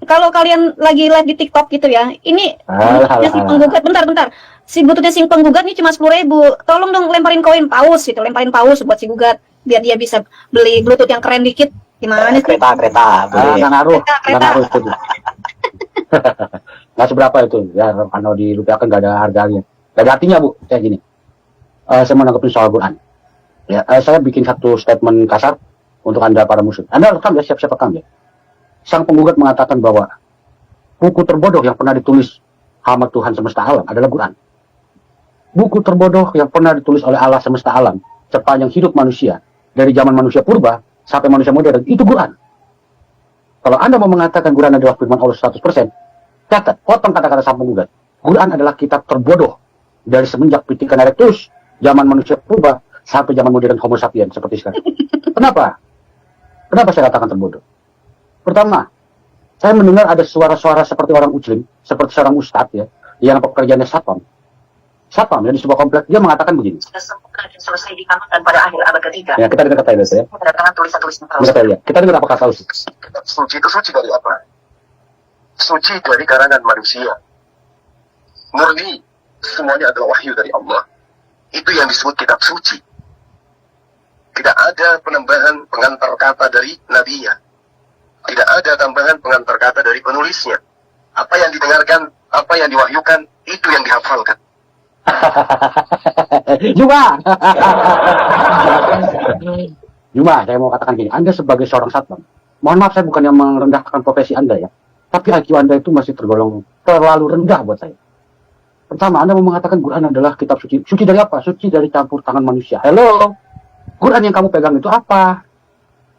B: kalau kalian lagi live di TikTok gitu ya. Ini bluetoothnya si penggugat, bentar. Si bluetoothnya si penggugat ini cuma 10.000. Tolong dong lemparin koin paus gitu, lemparin paus buat si gugat biar dia bisa beli bluetooth yang keren dikit. Gimana sih?
C: Kereta. Boleh.
D: nggak ngaruh
B: Kereta.
D: itu. Nggak seberapa itu, ya kalau dirupiahkan nggak ada harganya, nggak ada artinya Bu. Kayak gini, saya mau nanggepin soal Quran. Ya, saya bikin satu statement kasar untuk Anda para muslim. Anda rekam ya, siap-siap rekam ya. Sang penggugat mengatakan bahwa buku terbodoh yang pernah ditulis hamba Tuhan semesta alam adalah Quran. Buku terbodoh yang pernah ditulis oleh Allah semesta alam sepanjang hidup manusia, dari zaman manusia purba sampai manusia modern, itu Quran. Kalau Anda mau mengatakan Quran adalah firman Allah 100%, catat, potong kata-kata sang penggugat. Quran adalah kitab terbodoh dari semenjak pitikan erectus, zaman manusia purba, sampai zaman modern Homo sapiens seperti sekarang. Kenapa? Kenapa saya katakan terbodoh? Pertama, saya mendengar ada suara-suara seperti orang ujlim, seperti seorang ustadz ya, yang pekerjaannya satpam. Satpam ya, di sebuah komplek, dia mengatakan begini.
E: Sudah sempurna dan selesai dikamatkan pada akhir abad ketiga.
D: Ya, kita dengar kata itu ya.
E: Kedatangan tulisan-tulisan palsu.
D: Kita lihat. Kita dengar apa kata Ustaz.
F: Suci itu suci dari apa? Suci dari karangan manusia. Murni, semuanya adalah wahyu dari Allah. Itu yang disebut kitab suci. Tidak ada penambahan pengantar kata dari nabinya. Tidak ada tambahan pengantar kata dari penulisnya. Apa yang didengarkan, apa yang diwahyukan, itu yang dihafalkan.
D: Juma, saya mau katakan gini, Anda sebagai seorang satpam, mohon maaf saya bukan yang merendahkan profesi Anda ya, tapi IQ Anda itu masih tergolong terlalu rendah buat saya. Pertama, Anda mau mengatakan Quran adalah kitab suci. Suci dari apa? Suci dari campur tangan manusia. Hello, Quran yang kamu pegang itu apa?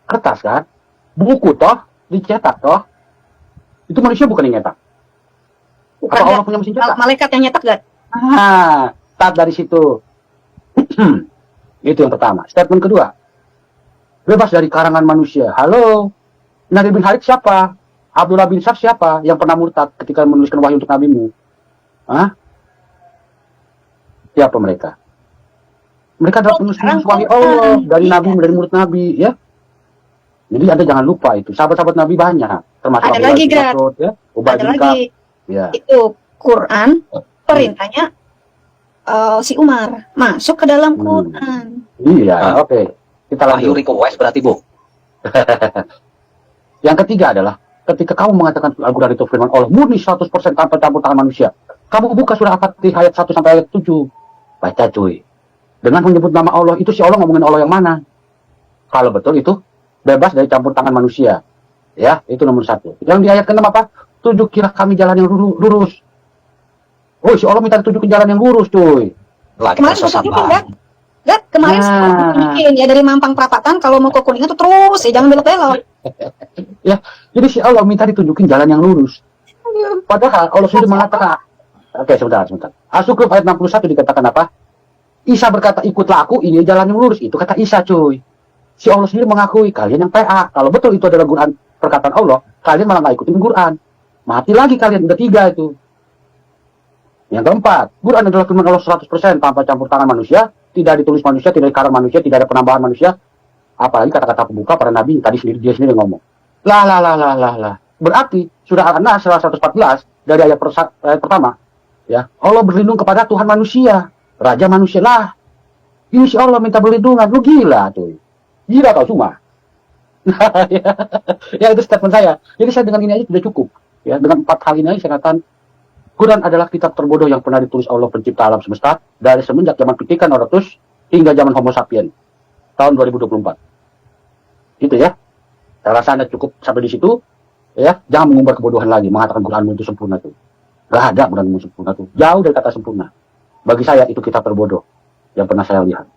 D: Kertas kan? Buku toh? Dicetak toh? Itu manusia bukan yang nyetak. Apa Allah punya mesin cetak?
B: Malaikat yang nyetak gak?
D: Start dari situ. Itu yang pertama. Statement kedua, bebas dari karangan manusia. Halo, Nabi bin Harith siapa? Abdullah bin Saf siapa yang pernah murtad ketika menuliskan wahyu untuk nabimu? Siapa mereka? Mereka adalah penulis wahyu Allah dari nabi, dari murid nabi, ya. Jadi Anda jangan lupa itu. Sahabat-sahabat nabi banyak, termasuk
B: Ada lagi, Grat.
D: ya,
B: Ada lagi.
D: ya.
B: Itu Quran, perintahnya si Umar masuk ke dalam Quran.
D: Iya, oke. Kita
C: Wahyu
D: lanjut.
C: request berarti Bu.
D: Yang ketiga adalah ketika kamu mengatakan Al-Quran itu firman Allah murni 100% tanpa campur tangan manusia. Kamu buka surah Al-Fatihah ayat 1 sampai ayat 7. Baca cuy. Dengan menyebut nama Allah, itu si Allah ngomongin Allah yang mana? Kalau betul itu bebas dari campur tangan manusia. Ya, itu nomor 1. Yang di ayat ke-6 apa? Tunjukilah kami jalan yang lurus. Oh, si Allah minta tunjukin jalan yang lurus cuy.
C: Lagi
B: Kemarin
C: tersesat
B: tunjukin,
C: Pak.
B: Gak? Kemarin tunjukin ya dari Mampang Perapatan kalau mau ke Kuningan tuh terus ya jangan belok-belok.
D: Ya, jadi si Allah minta ditunjukin jalan yang lurus. Padahal Allah sudah mengatakan, oke sebentar. As-Zukhruf ayat 61 dikatakan apa? Isa berkata, ikutlah aku, ini jalan yang lurus. Itu kata Isa cuy. Si Allah sendiri mengakui, kalian yang PA. Kalau betul itu adalah Quran, perkataan Allah, kalian malah nggak ikutin Quran. Mati lagi kalian, udah 3 itu. Yang keempat, Quran adalah firman Allah 100% tanpa campur tangan manusia, tidak ditulis manusia, tidak dikarang manusia, tidak ada penambahan manusia. Apalagi kata-kata pembuka para nabi, tadi dia sendiri ngomong. Lah. Berarti surah Al-Nas 114 dari ayat pertama, ya, Allah berlindung kepada Tuhan manusia, Raja manusia lah. Ini si Allah minta perlindungan, lu gila tuh. Gila kau cuma. Ya itu statement saya. Jadi saya dengan ini aja sudah cukup. Ya, dengan 4 hal ini aja saya katakan Quran adalah kitab terbodoh yang pernah ditulis Allah pencipta alam semesta dari semenjak zaman pitikan Erectus hingga zaman Homo sapiens tahun 2024. Gitu ya. Saya rasa Anda cukup sampai di situ. Ya, jangan mengumbar kebodohan lagi mengatakan Quran itu sempurna tuh. Gak ada berilmu sempurna tuh. Jauh dari kata sempurna. Bagi saya itu kitab terbodoh yang pernah saya lihat.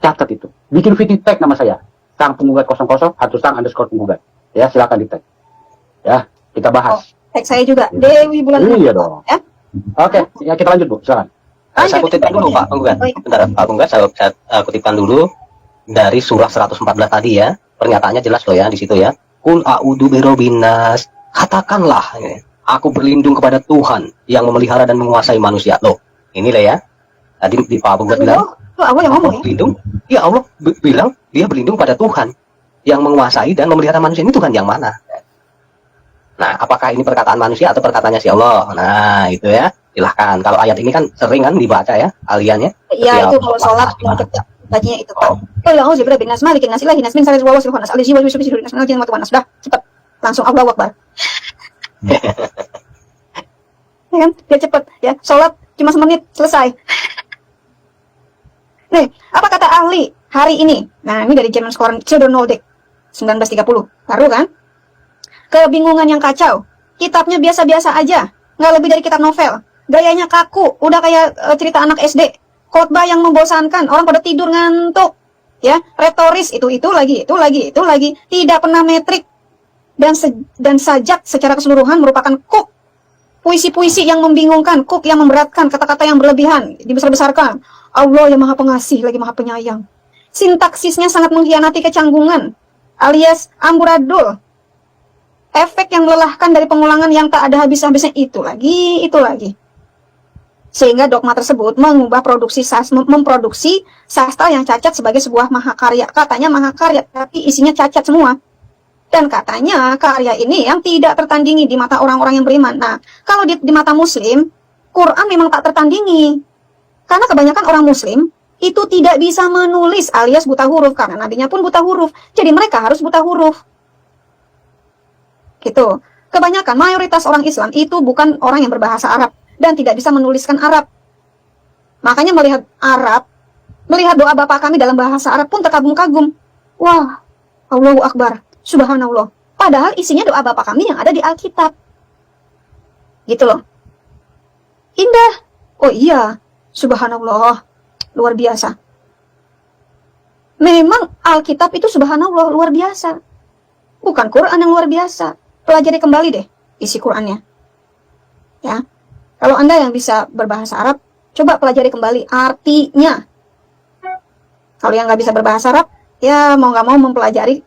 D: Catat itu. Bikin video tag nama saya. Sang Penggugat 00 _penggugat. Ya, silakan di tag. Ya, kita bahas.
B: Tag saya juga. Dewi Bulan.
D: Iya dong.
B: Ya.
D: Oke, ya kita lanjut Bu, silakan.
C: Saya kutipkan dulu Pak Penggugat. Bentar Pak Penggugat, saya kutipkan dulu dari surah 114 tadi ya. Pernyataannya jelas loh ya di situ ya. Qul a'udzu birabbin nas. Katakanlah, aku berlindung kepada Tuhan yang memelihara dan menguasai manusia. Loh, inilah ya. Tadi di Pak Penggugat bilang,
B: Allah yang ngomong ya.
C: berlindung. Ya Allah bilang dia berlindung pada Tuhan yang menguasai dan memelihara manusia. Ini Tuhan yang mana? Nah, apakah ini perkataan manusia atau perkataannya si Allah? Nah, itu ya. Silahkan. Kalau ayat ini kan sering kan dibaca ya, aliannya.
B: Iya, itu kalau sholat bacanya itu Pak. Oh, yang harus diberi binas malikin nasilah hinas min salis wawas ilhonas alisi wawas wawas wawas nasional jin matuan sudah cepat langsung Allahu Akbar. Ya kan? Biar cepet ya. Sholat cuma semenit selesai. Nih, apa kata ahli hari ini? Nah, ini dari German Scholar Children Nordic 1930. Baru kan? Kebingungan yang kacau. Kitabnya biasa-biasa aja. Nggak lebih dari kitab novel. Gayanya kaku. Udah kayak cerita anak SD. Khotbah yang membosankan. Orang pada tidur ngantuk. Ya, retoris. Itu lagi. Tidak pernah metrik. Dan sajak secara keseluruhan merupakan kuk. Puisi-puisi yang membingungkan. Kuk yang memberatkan. Kata-kata yang berlebihan. Dibesar-besarkan. Allah yang maha pengasih lagi maha penyayang. Sintaksisnya sangat mengkhianati kecanggungan. Alias amburadul. Efek yang melelahkan dari pengulangan yang tak ada habis-habisnya itu lagi. Sehingga dogma tersebut mengubah memproduksi sastra yang cacat sebagai sebuah mahakarya. Katanya mahakarya, tapi isinya cacat semua. Dan katanya karya ini yang tidak tertandingi di mata orang-orang yang beriman. Nah, kalau di mata Muslim, Quran memang tak tertandingi. Karena kebanyakan orang Muslim itu tidak bisa menulis alias buta huruf. Karena nabinya pun buta huruf. Jadi mereka harus buta huruf. Gitu. Kebanyakan mayoritas orang Islam itu bukan orang yang berbahasa Arab dan tidak bisa menuliskan Arab. Makanya melihat doa Bapa kami dalam bahasa Arab pun terkagum-kagum. Wah, Allahu Akbar, Subhanallah. Padahal isinya doa Bapa kami yang ada di Alkitab. Gitu loh. Indah. Oh iya, Subhanallah, luar biasa. Memang Alkitab itu Subhanallah luar biasa. Bukan Quran yang luar biasa. Pelajari kembali deh isi Qurannya. Ya. Kalau Anda yang bisa berbahasa Arab, coba pelajari kembali artinya. Kalau yang nggak bisa berbahasa Arab, ya mau nggak mau mempelajari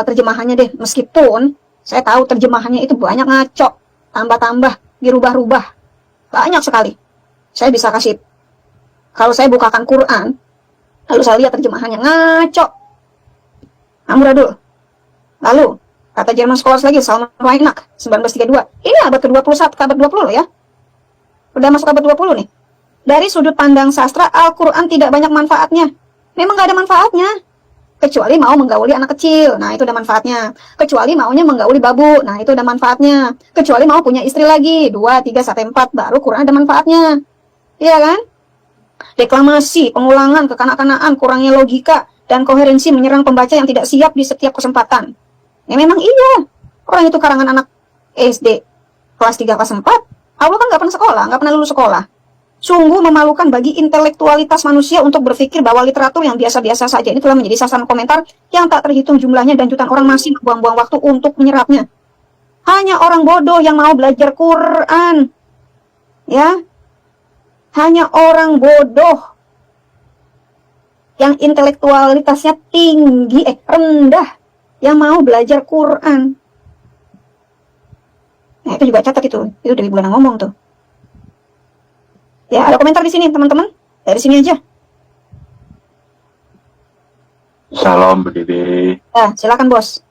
B: terjemahannya deh. Meskipun saya tahu terjemahannya itu banyak ngaco, tambah-tambah, dirubah-rubah. Banyak sekali. Saya bisa kasih, kalau saya bukakan Quran, lalu saya lihat terjemahannya ngaco. Amburadul. Lalu, kata German Scholars lagi, Salman Weinach, 1932. Ini abad ke-21, abad 20 loh ya. Udah masuk abad 20 nih. Dari sudut pandang sastra, Al-Quran tidak banyak manfaatnya. Memang gak ada manfaatnya. Kecuali mau menggauli anak kecil, nah itu udah manfaatnya. Kecuali maunya menggauli babu, nah itu udah manfaatnya. Kecuali mau punya istri lagi, 2, 3, sampai 4, baru Quran ada manfaatnya. Iya kan? Deklamasi, pengulangan, kekanak-kanakan, kurangnya logika, dan koherensi menyerang pembaca yang tidak siap di setiap kesempatan. Ya memang iya. Orang itu karangan anak SD kelas 3, kelas 4. Allah kan gak pernah sekolah, gak pernah lulus sekolah. Sungguh memalukan bagi intelektualitas manusia untuk berpikir bahwa literatur yang biasa-biasa saja ini telah menjadi sasaran komentar yang tak terhitung jumlahnya dan jutaan orang masih membuang-buang waktu untuk menyerapnya. Hanya orang bodoh yang mau belajar Quran. Ya. Hanya orang bodoh yang intelektualitasnya tinggi, rendah, yang mau belajar Quran. Nah, itu juga catat itu dari bulan ngomong tuh. Ya, ada komentar di sini, teman-teman. Dari sini aja.
G: Salam Bu Dewi.
B: Ya, silakan bos.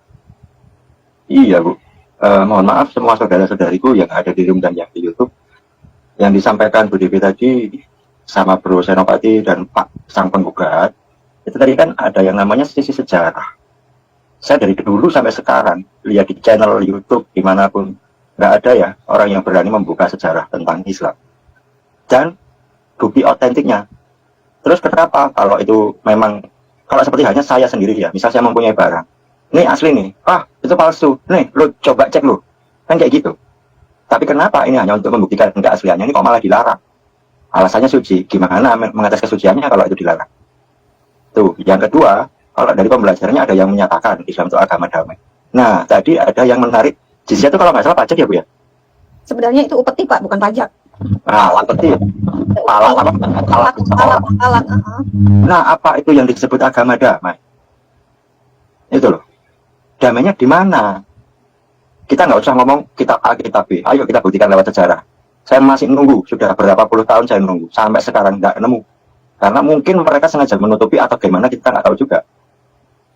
G: Iya Bu. Mohon maaf semua saudara-saudariku yang ada di room dan yang di YouTube. Yang disampaikan Bu Dewi tadi sama Bro Senopati dan Pak Sang Penggugat. Itu tadi kan ada yang namanya sisi sejarah. Saya dari dulu sampai sekarang lihat di channel YouTube dimanapun nggak ada ya orang yang berani membuka sejarah tentang Islam. Dan bukti otentiknya. Terus kenapa kalau itu memang, kalau seperti hanya saya sendiri ya, misal saya mempunyai barang, ini asli nih, itu palsu, nih lo coba cek lo, kan kayak gitu. Tapi kenapa ini hanya untuk membuktikan keasliannya, ini kok malah dilarang? Alasannya suci. Gimana mengatas kesuciannya kalau itu dilarang? Tuh, yang kedua, kalau dari pembelajarannya ada yang menyatakan Islam itu agama damai. Nah, tadi ada yang menarik, jizya itu kalau nggak salah pajak ya Bu ya?
B: Sebenarnya itu upeti Pak, bukan pajak.
G: Nah, seperti
B: Alat.
G: Nah, apa itu yang disebut agama damai? Itu loh. Damainya di mana? Kita nggak usah ngomong kitab A, kitab B. Ayo kita buktikan lewat sejarah. Saya masih nunggu, sudah berapa puluh tahun saya nunggu. Sampai sekarang nggak nemu. Karena mungkin mereka sengaja menutupi atau gimana, kita nggak tahu juga.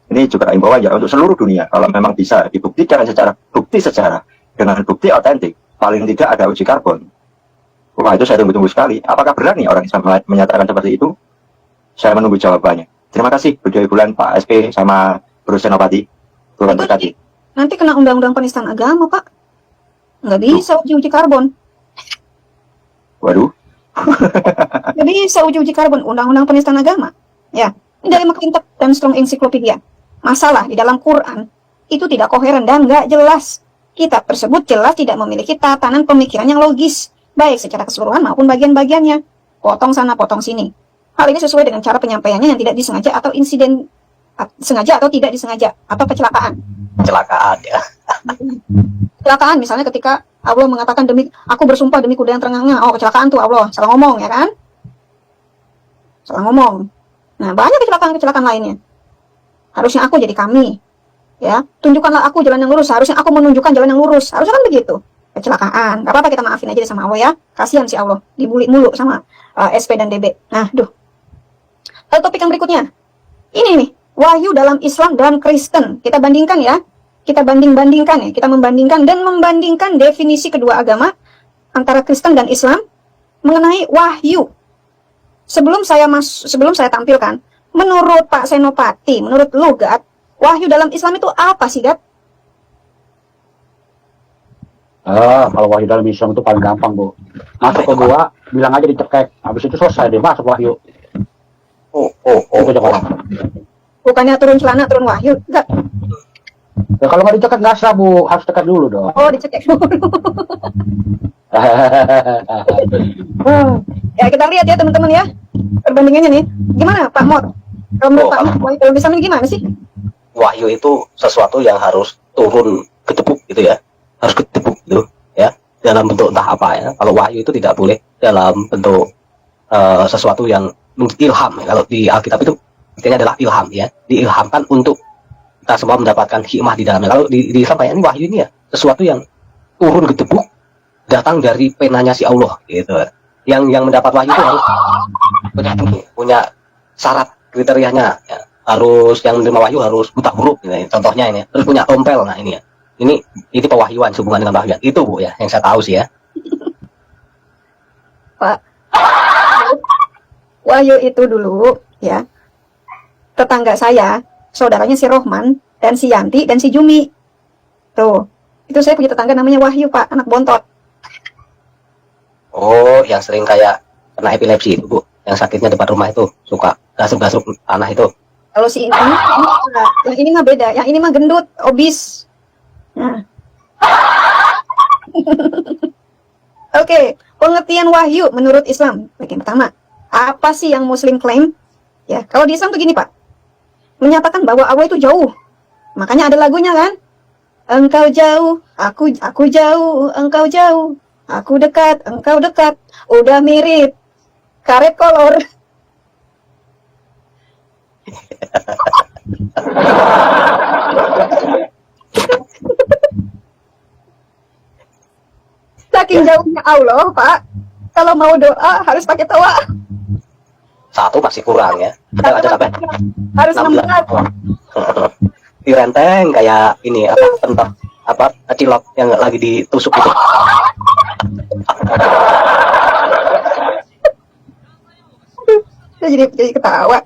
G: Ini juga imbauan ya untuk seluruh dunia. Kalau memang bisa dibuktikan secara bukti sejarah, dengan bukti otentik, paling tidak ada uji karbon. Wah, itu saya tunggu-tunggu sekali. Apakah berani orang Islam menyatakan seperti itu? Saya menunggu jawabannya. Terima kasih, Budi Bulan, Pak SP, sama Bro Senopati. Tuhan berkati.
B: Nanti kena undang-undang penistaan agama, Pak. Nggak bisa uji karbon.
G: Waduh.
B: Nggak bisa uji karbon, undang-undang penistaan agama. Ya, ini dari McClintock dan Strong Encyclopedia. Masalah di dalam Quran itu tidak koheren dan nggak jelas. Kitab tersebut jelas tidak memiliki tatanan pemikiran yang logis, baik secara keseluruhan maupun bagian-bagiannya. Potong sana, potong sini. Hal ini sesuai dengan cara penyampaiannya yang tidak disengaja atau insiden sengaja atau tidak disengaja atau kecelakaan.
C: Kecelakaan ya.
B: Kecelakaan misalnya ketika Allah mengatakan aku bersumpah demi kuda yang terengah-engah. Oh, kecelakaan tuh Allah, salah ngomong ya kan? Salah ngomong. Nah, banyak kecelakaan-kecelakaan lainnya. Harusnya aku jadi kami. Ya, tunjukkanlah aku jalan yang lurus. Harusnya aku menunjukkan jalan yang lurus. Harusnya kan begitu. Kecelakaan. Gak apa-apa, kita maafin aja sama Allah ya. Kasihan si Allah. Dibully mulu sama SP dan DB. Nah, Lalu topik yang berikutnya. Ini nih. Wahyu dalam Islam dan Kristen. Kita bandingkan ya. Kita bandingkan ya. Kita membandingkan definisi kedua agama antara Kristen dan Islam mengenai wahyu. Sebelum saya tampilkan, menurut Pak Senopati, menurut lu, Gat, wahyu dalam Islam itu apa sih, Gat?
D: Kalau wahyu dalam Islam itu paling gampang, Bu. Masuk ke gua, bilang aja dicekek. Habis itu selesai deh, masuk wahyu. Itu coba.
B: Bukannya turun celana, turun wahyu, Gat.
D: Ya, kalau nggak dicekek nggak sah, Bu. Harus cekek dulu dong.
B: Oh, dicekek dulu. Ya, kita lihat ya, teman-teman ya. Perbandingannya nih. Gimana, Pak Mot? Kalau menurut Pak Mot, wahyu dalam Islam ini gimana sih?
C: Wahyu itu sesuatu yang harus turun ketepuk gitu ya. Harus ketepuk gitu ya. Dalam bentuk entah apa ya. Kalau wahyu itu tidak boleh dalam bentuk sesuatu yang ilham. Kalau di Alkitab itu artinya adalah ilham ya. Diilhamkan untuk kita semua mendapatkan hikmah di dalamnya. Kalau di Islam kayak ini wahyu ini ya sesuatu yang turun ketepuk datang dari penanya si Allah gitu. Yang mendapat wahyu itu harus punya syarat kriterianya ya. Harus yang menerima wahyu harus buta huruf gitu. Contohnya ini terus punya tompel. Nah ini ya. Ini pewahyuan, hubungan dengan wahyuan. Itu Bu ya, yang saya tahu sih ya.
B: Pak, wahyu itu dulu ya. Tetangga saya, saudaranya si Rohman dan si Yanti dan si Jumi. Tuh, itu saya punya tetangga namanya Wahyu, Pak, anak bontot.
C: Oh, yang sering kayak kena epilepsi itu Bu, yang sakitnya depan rumah itu suka gasuk-gasuk tanah itu.
B: Kalau si ini yang ini mah beda, yang ini mah gendut, obis. Nah. Oke, pengertian wahyu menurut Islam. Bagian pertama, apa sih yang Muslim klaim? Ya, kalau di Islam tuh gini, Pak. Menyatakan bahwa Allah itu jauh. Makanya ada lagunya kan? Engkau jauh, aku jauh, engkau jauh. Aku dekat, engkau dekat. Udah mirip karet kolor. Saking jauhnya Allah, Pak. Kalau mau doa harus pakai toa.
C: Satu masih kurang ya. Ada sampai
B: Harus 16.
C: Di renteng kayak ini cilok yang lagi ditusuk itu.
B: Jadi ketawa.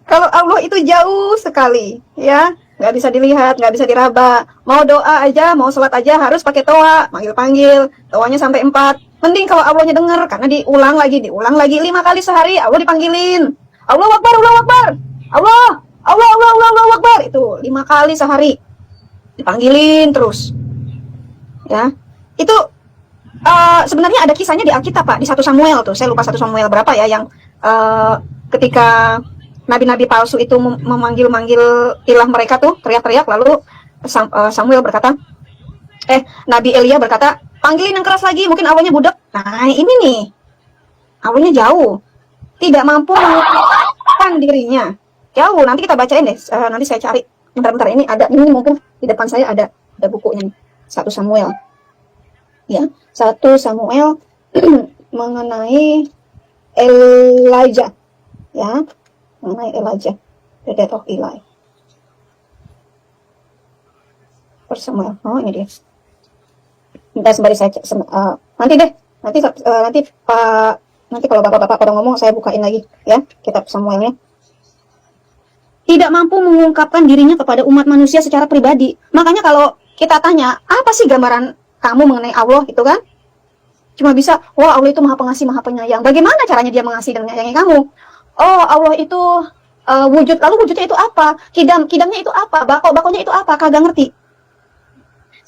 B: Kalau Allah itu jauh sekali, ya, nggak bisa dilihat, nggak bisa diraba. Mau doa aja, mau sholat aja harus pakai toa, panggil-panggil, toanya sampai 4. Mending kalau Allahnya dengar, karena diulang lagi 5 kali sehari Allah dipanggilin. Allah Akbar, Allah Akbar, Allah Akbar, itu 5 kali sehari dipanggilin terus. Ya, itu sebenarnya ada kisahnya di Alkitab, Pak, di 1 Samuel tuh. Saya lupa 1 Samuel berapa ya, yang ketika nabi-nabi palsu itu memanggil-manggil ilah mereka tuh, teriak-teriak, lalu Samuel berkata, Nabi Elia berkata, panggilin yang keras lagi, mungkin awalnya budak. Nah, ini nih, awalnya jauh, tidak mampu menguatkan dirinya. Jauh, nanti kita bacain deh, nanti saya cari. Bentar-bentar, ini mungkin di depan saya ada bukunya nih, 1 Samuel. Ya, 1 Samuel mengenai Elijah. Ya, mengenai Elijah, the death of Eli. 1 Samuel, oh ini dia. Minta sembari saya nanti deh, nanti kalau bapak-bapak pada ngomong saya bukain lagi ya kitab Samuelnya. Tidak mampu mengungkapkan dirinya kepada umat manusia secara pribadi. Makanya kalau kita tanya, apa sih gambaran kamu mengenai Allah itu kan? Cuma bisa, wah Allah itu maha pengasih, maha penyayang. Bagaimana caranya dia mengasihi dan menyayangi kamu? Oh, Allah itu wujud, lalu wujudnya itu apa? Kidamnya itu apa? Bakonya itu apa? Kagak ngerti.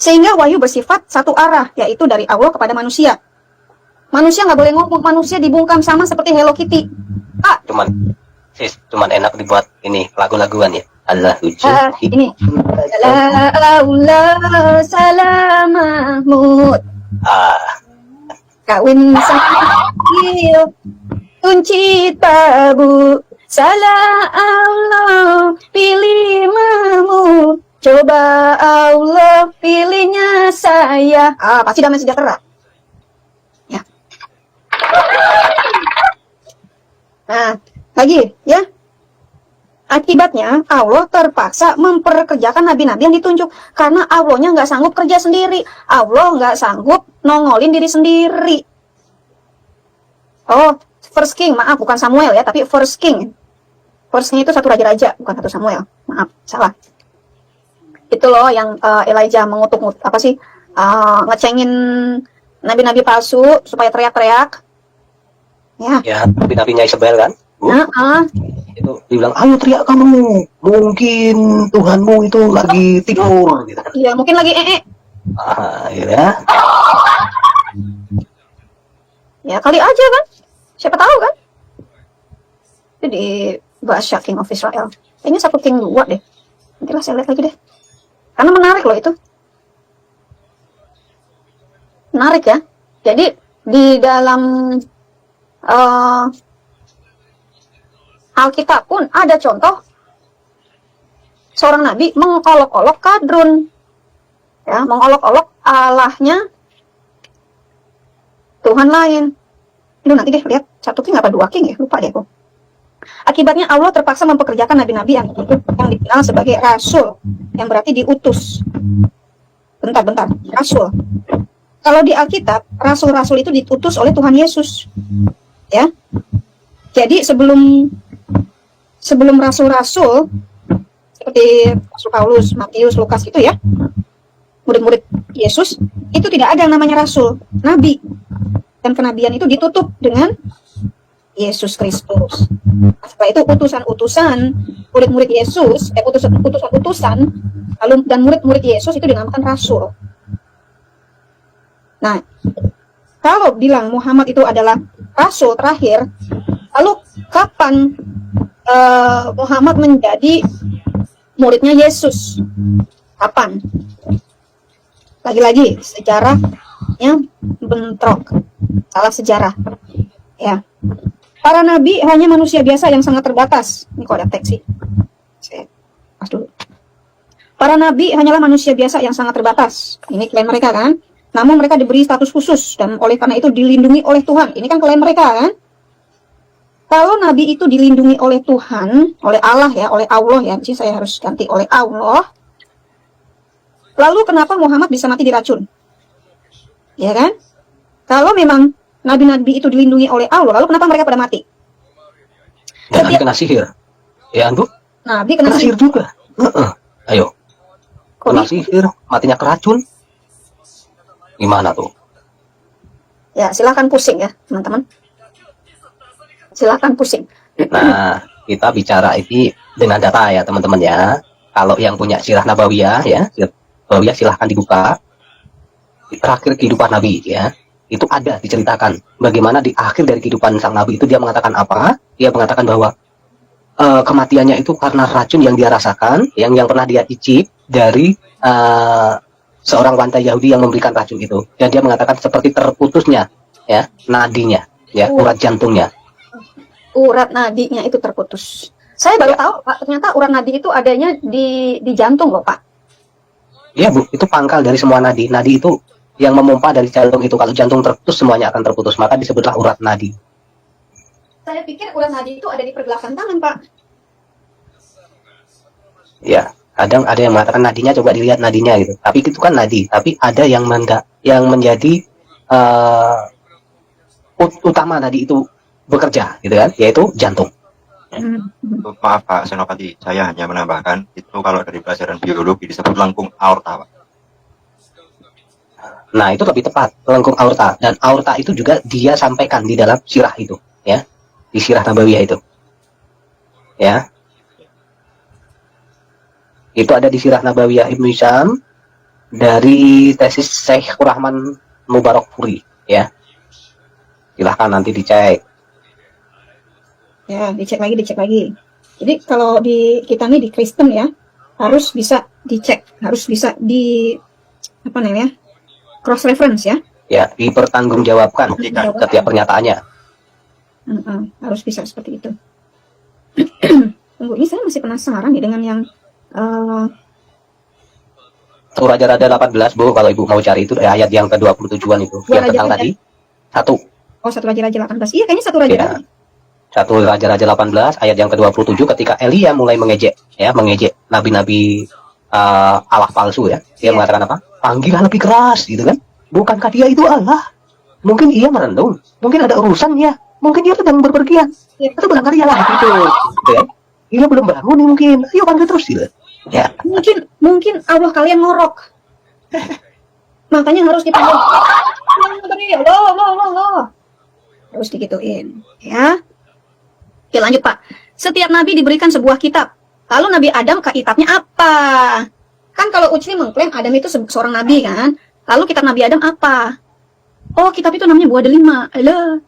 B: Sehingga wahyu bersifat satu arah, yaitu dari Allah kepada manusia. Manusia nggak boleh ngomong, manusia dibungkam sama seperti Hello Kitty. Pak,
C: Cuman enak dibuat ini lagu-laguan ya. Allah
B: ini. Salam Mahmud. Kawin sakil, kunci tabu. Salah Allah, pilih Mahmud. Coba Allah, pilihnya saya. Pasti damai sejahtera. Ya. Nah, lagi ya. Akibatnya Allah terpaksa memperkerjakan nabi-nabi yang ditunjuk karena Allahnya nggak sanggup kerja sendiri. Allah nggak sanggup nongolin diri sendiri. Oh, First King, maaf bukan Samuel ya, tapi First King. First King itu 1 raja-raja, bukan 1 Samuel. Maaf, salah. Itu loh yang Elijah mengutuk ngecengin nabi-nabi palsu supaya teriak-teriak.
C: Ya, nabi-nabinya Isabel kan? Itu dibilang, ayo teriak kamu, mungkin Tuhanmu itu lagi tidur gitu.
B: Iya, mungkin lagi
C: Ya.
B: Ya kali aja kan, siapa tahu kan. Itu di bahasa King of Israel. Kayaknya 1 King 2 deh. Nantilah saya lihat lagi deh. Karena menarik loh itu. Menarik ya. Jadi di dalam Alkitab pun ada contoh seorang nabi mengolok-olok Kadrun, ya, mengolok-olok Allahnya Tuhan lain. Itu nanti deh lihat 1 King apa 2 King ya, lupa deh aku. Akibatnya Allah terpaksa mempekerjakan nabi-nabi yang dikenal sebagai rasul, yang berarti diutus. Bentar, rasul. Kalau di Alkitab, rasul-rasul itu diutus oleh Tuhan Yesus. Ya. Jadi sebelum rasul-rasul seperti Rasul Paulus, Matius, Lukas itu ya, murid-murid Yesus, itu tidak ada yang namanya rasul, nabi. Dan kenabian itu ditutup dengan Yesus Kristus. Setelah itu utusan-utusan murid-murid Yesus, utusan-utusan lalu dan murid-murid Yesus itu dinamakan rasul. Nah, kalau bilang Muhammad itu adalah rasul terakhir, lalu kapan Muhammad menjadi muridnya Yesus? Kapan? Lagi-lagi sejarahnya bentrok, salah sejarah. Ya, para nabi hanya manusia biasa yang sangat terbatas. Ini kok ada teks sih? Saya pas dulu. Para nabi hanyalah manusia biasa yang sangat terbatas. Ini klaim mereka kan? Namun mereka diberi status khusus dan oleh karena itu dilindungi oleh Tuhan. Ini kan klaim mereka kan? Kalau nabi itu dilindungi oleh Tuhan, oleh Allah ya, oleh Allah ya, sih saya harus ganti oleh Allah. Lalu kenapa Muhammad bisa mati diracun? Ya kan? Kalau memang nabi-nabi itu dilindungi oleh Allah, lalu kenapa mereka pada mati?
C: Dan nabi kena sihir. Ya, Bu?
B: Nabi kena sihir
C: juga. Ayo. Kena sihir, matinya keracun. Gimana tuh?
B: Ya, silahkan pusing ya, teman-teman. Silahkan pusing.
C: Nah, kita bicara ini dengan data ya, teman-teman ya. Kalau yang punya sirah Nabawiyah ya, Nabawiyah silahkan dibuka. Terakhir kehidupan Nabi ya. itu ada diceritakan bagaimana di akhir dari kehidupan sang nabi itu dia mengatakan apa? Dia mengatakan bahwa kematiannya itu karena racun yang dia rasakan, yang pernah dia icip dari seorang wanita Yahudi yang memberikan racun itu. Dan dia mengatakan seperti terputusnya ya nadinya, ya urat jantungnya.
B: Urat nadinya itu terputus. Saya baru tahu Pak, ternyata urat nadi itu adanya di jantung loh Pak.
C: Iya Bu, itu pangkal dari semua nadi. Nadi itu yang memompa dari jantung itu. Kalau jantung terputus semuanya akan terputus, maka disebutlah urat nadi.
B: Saya pikir urat nadi itu ada di pergelangan tangan Pak.
C: Ya, kadang ada yang mengatakan nadinya, coba dilihat nadinya gitu. Tapi itu kan nadi, tapi ada yang menjadi utama nadi itu bekerja gitu kan, yaitu jantung.
G: Maaf Pak Senopati, saya hanya menambahkan itu kalau dari pelajaran biologi disebut lengkung aorta Pak.
C: Nah, itu lebih tepat, lengkung aorta. Dan aorta itu juga dia sampaikan di dalam sirah itu, ya. Di sirah Nabawiyah itu. Ya. Itu ada di sirah Nabawiyah Ibnu Hisham dari tesis Syekh Rahman Mubarakfuri, ya. Silahkan nanti dicek.
B: Ya, dicek lagi. Jadi kalau di kita nih di Kristen ya, harus bisa dicek, harus bisa di apa namanya? Cross reference ya.
C: Ya, dipertanggungjawabkan setiap pernyataannya.
B: Harus bisa seperti itu. Tunggu, ini saya masih penasaran nih dengan yang
C: Raja-Raja 18 Bu, kalau Ibu mau cari itu ayat yang ke-27-an itu.
B: Dua
C: Yang tentang
B: Raja-Raja.
C: tadi satu.
B: satu Raja-Raja 18. Iya, kayaknya satu Raja-Raja.
C: Ya. Satu Raja-Raja 18 ayat yang ke-27 ketika Elia mulai mengejek nabi-nabi Allah palsu ya. Dia mengatakan apa? Panggilan lebih keras gitu kan. Bukankah dia itu Allah? Mungkin ia merendung, mungkin ada urusannya, mungkin dia sedang berpergian. Atau barangkali ia lagi gitu ya. Dia belum bangun nih mungkin. Ayo panggil terus gitu. Ya.
B: Mungkin Allah kalian ngorok. Makanya harus dipanggil. Loh. Harus digituin, ya. Oke, lanjut Pak. Setiap nabi diberikan sebuah kitab. Lalu Nabi Adam kitabnya apa? Kan kalau Ucli mengklaim Adam itu seorang nabi kan. Lalu kitab Nabi Adam apa? Oh, kitab itu namanya buah delima. Halo.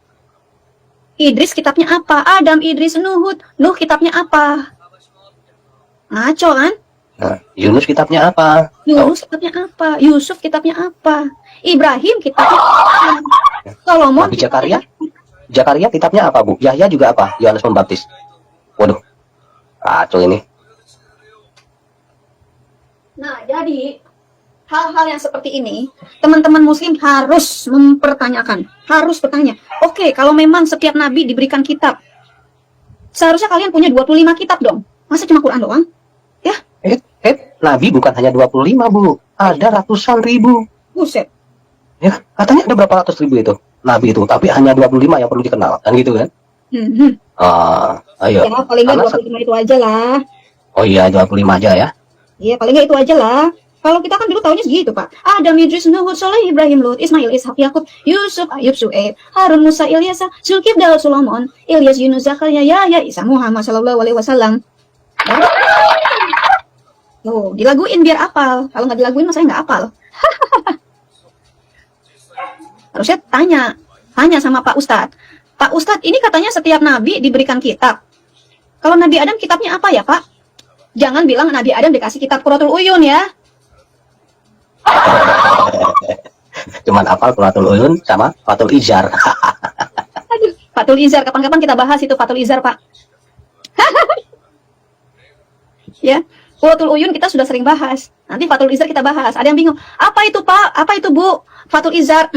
B: Idris kitabnya apa? Adam, Idris, Nuh kitabnya apa? Ngaco kan?
C: Nah, Yunus kitabnya apa?
B: Yunus kitabnya apa? Yusuf kitabnya apa? Ibrahim kitabnya apa? Solomon
C: Nabi Zakaria kitabnya apa Bu? Yahya juga apa? Yohanes Pembaptis. Waduh, kacau ini.
B: Nah, jadi hal-hal yang seperti ini, teman-teman muslim harus mempertanyakan, harus bertanya. Oke, kalau memang setiap nabi diberikan kitab, seharusnya kalian punya 25 kitab dong. Masa cuma Quran doang? Ya,
C: Nabi bukan hanya 25 Bu, ada ratusan ribu.
B: buset.
C: Ya, katanya ada berapa ratus ribu itu Nabi itu, tapi hanya 25 yang perlu dikenal, kan gitu kan? Ayo.
B: Ya, paling nggak 25 itu aja lah.
C: Oh iya, 25 aja ya.
B: Iya, paling nggak itu aja lah. Kalau kita kan dulu tahunya segitu, Pak. Adam, Idris, Nuh, Soleh, Ibrahim, Lut, Ismail, Ishak, Yakub, Yusuf, Ayub, Su'aib, Harun, Musa, Ilyasa, Zulkifl, Daud, Solomon, Ilyas, Yunus, Zakaria, Yahya, Isa, Muhammad sallallahu alaihi wasallam. Tuh, dilaguin biar apal. Kalau nggak dilaguin, mah saya nggak apal. Harusnya tanya sama Pak Ustadz. Pak Ustadz, ini katanya setiap nabi diberikan kitab. Kalau Nabi Adam kitabnya apa ya, Pak? Jangan bilang Nabi Adam dikasih kitab Qurratul Uyun ya.
C: Cuman apal Qurratul Uyun sama Fathul Izar.
B: Aduh, Fathul Izar, kapan-kapan kita bahas itu Fathul Izar, Pak. Ya, Qurratul Uyun kita sudah sering bahas. Nanti Fathul Izar kita bahas. Ada yang bingung, apa itu Pak? Apa itu Bu? Fathul Izar.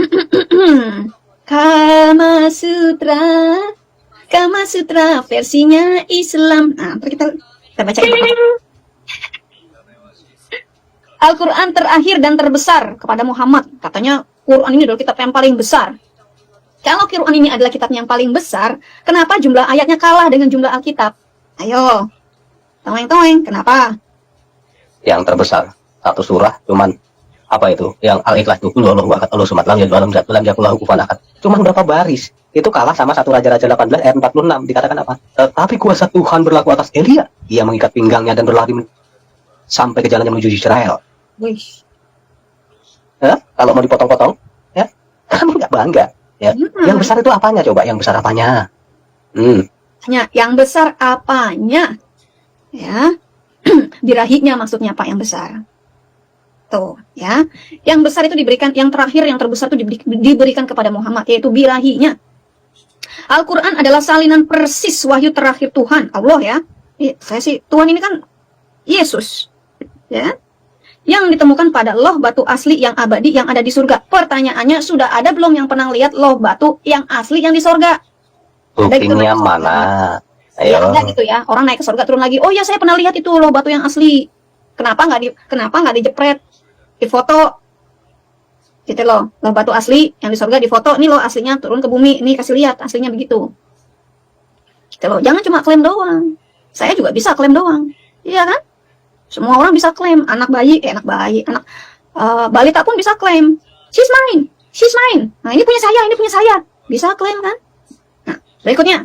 B: Kama Sutra versinya Islam. Nah, ntar kita baca. Al-Quran terakhir dan terbesar kepada Muhammad. Katanya Quran ini adalah kitab yang paling besar. Kalau Quran ini adalah kitab yang paling besar, kenapa jumlah ayatnya kalah dengan jumlah Alkitab? Ayo, toeng-toeng, kenapa?
C: Yang terbesar satu surah cuman apa itu? Yang Al-Ikhlas itu Allah sumat lam yakullahu kufuwan ahad. Cuman berapa baris? Itu kalah sama satu Raja-Raja 18 ayat 46. Dikatakan apa? Tetapi kuasa Tuhan berlaku atas Elia. Ia mengikat pinggangnya dan berlari sampai ke jalan yang menuju Israel.
B: Wih,
C: Ya, kalau mau dipotong-potong, ya. Kami nggak bangga. Ya. Yang besar itu apanya coba? Yang besar apanya?
B: Yang besar apanya? Ya. Birahinya maksudnya Pak, yang besar. Tuh, ya. Yang besar itu diberikan, yang terakhir, yang terbesar itu diberikan kepada Muhammad, yaitu birahinya. Al-Quran adalah salinan persis wahyu terakhir Tuhan, Allah ya. Saya sih, Tuhan ini kan Yesus. Ya. Yang ditemukan pada loh batu asli yang abadi yang ada di surga. Pertanyaannya, sudah ada belum yang pernah lihat loh batu yang asli yang di surga?
C: Buktinya mana? Ayo.
B: Ya, ada gitu ya. Orang naik ke surga turun lagi. Oh ya, saya pernah lihat itu loh batu yang asli. Kenapa nggak dijepret, difoto? Gitu loh batu asli yang di surga difoto. Ini loh aslinya turun ke bumi. Ini kasih lihat aslinya begitu. Gitu loh. Jangan cuma klaim doang. Saya juga bisa klaim doang. Iya kan? Semua orang bisa klaim. Anak balita pun bisa klaim. She's mine. Nah, ini punya saya. Bisa klaim kan? Nah, berikutnya.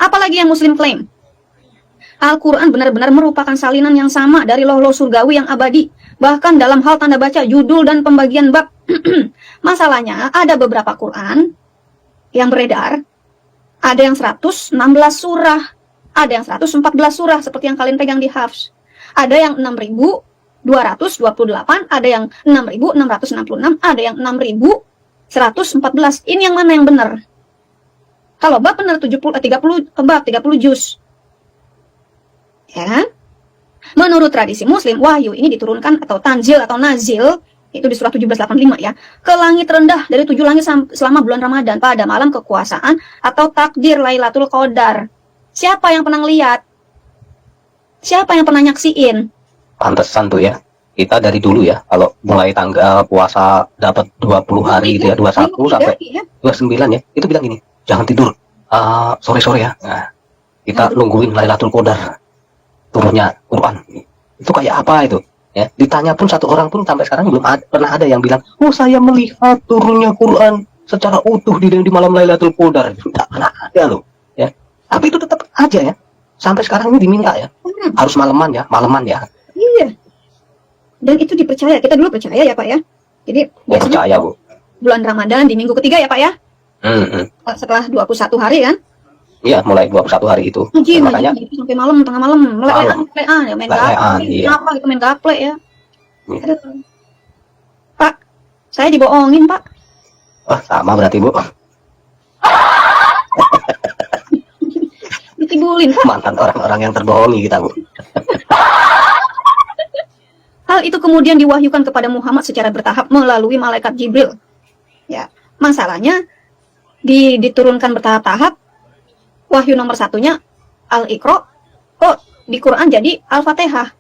B: Apalagi yang Muslim klaim? Al-Quran benar-benar merupakan salinan yang sama dari loh-loh surgawi yang abadi. Bahkan dalam hal tanda baca, judul, dan pembagian bab. Masalahnya, ada beberapa Quran yang beredar. Ada yang 116 surah. Ada yang 114 surah, seperti yang kalian pegang di Hafs. Ada yang 6.228, ada yang 6.666, ada yang 6.114. Ini yang mana yang benar? Kalau bab benar 30 bab, 30 juz. Ya kan? Menurut tradisi Muslim, wahyu ini diturunkan atau tanzil atau nazil, itu di surah 1785 ya, ke langit rendah dari 7 langit selama bulan Ramadan pada malam kekuasaan atau takdir Lailatul Qadar. Siapa yang pernah lihat? Siapa yang pernah nyaksiin?
C: Pantesan tuh ya. Kita dari dulu ya, kalau mulai tanggal puasa dapat 20 hari gitu ya, 21 sampai 29 ya, itu bilang gini, jangan tidur sore-sore ya. Nah, kita nungguin Lailatul Qadar turunnya Quran. Itu kayak apa itu? Ya, ditanya pun satu orang pun sampai sekarang belum pernah ada yang bilang, "Oh, saya melihat turunnya Quran secara utuh di malam Lailatul Qadar." Tidak pernah ada loh, ya. Tapi itu tetap aja ya. Sampai sekarang ini diminta ya. Harus malaman ya.
B: Iya. Dan itu dipercaya. Kita dulu percaya ya, Pak ya. Jadi
C: percaya, Bu.
B: Bulan Ramadan di minggu ketiga ya, Pak ya. Setelah 21 hari kan?
C: Iya, mulai 21 hari itu.
B: Makanya sampai malam, tengah malam, melean, ya, main gaple. Kenapa gitu main gaple ya? Aduh. Pak, saya dibohongin, Pak.
C: Oh, sama berarti, Bu.
B: Ditibulin, Pak.
C: Mantan orang-orang yang terbohongi kita, Bu.
B: Hal itu kemudian diwahyukan kepada Muhammad secara bertahap melalui malaikat Jibril. Ya, masalahnya diturunkan bertahap-tahap. Wahyu nomor satunya Al-Iqra, kok di Quran jadi Al-Fatihah.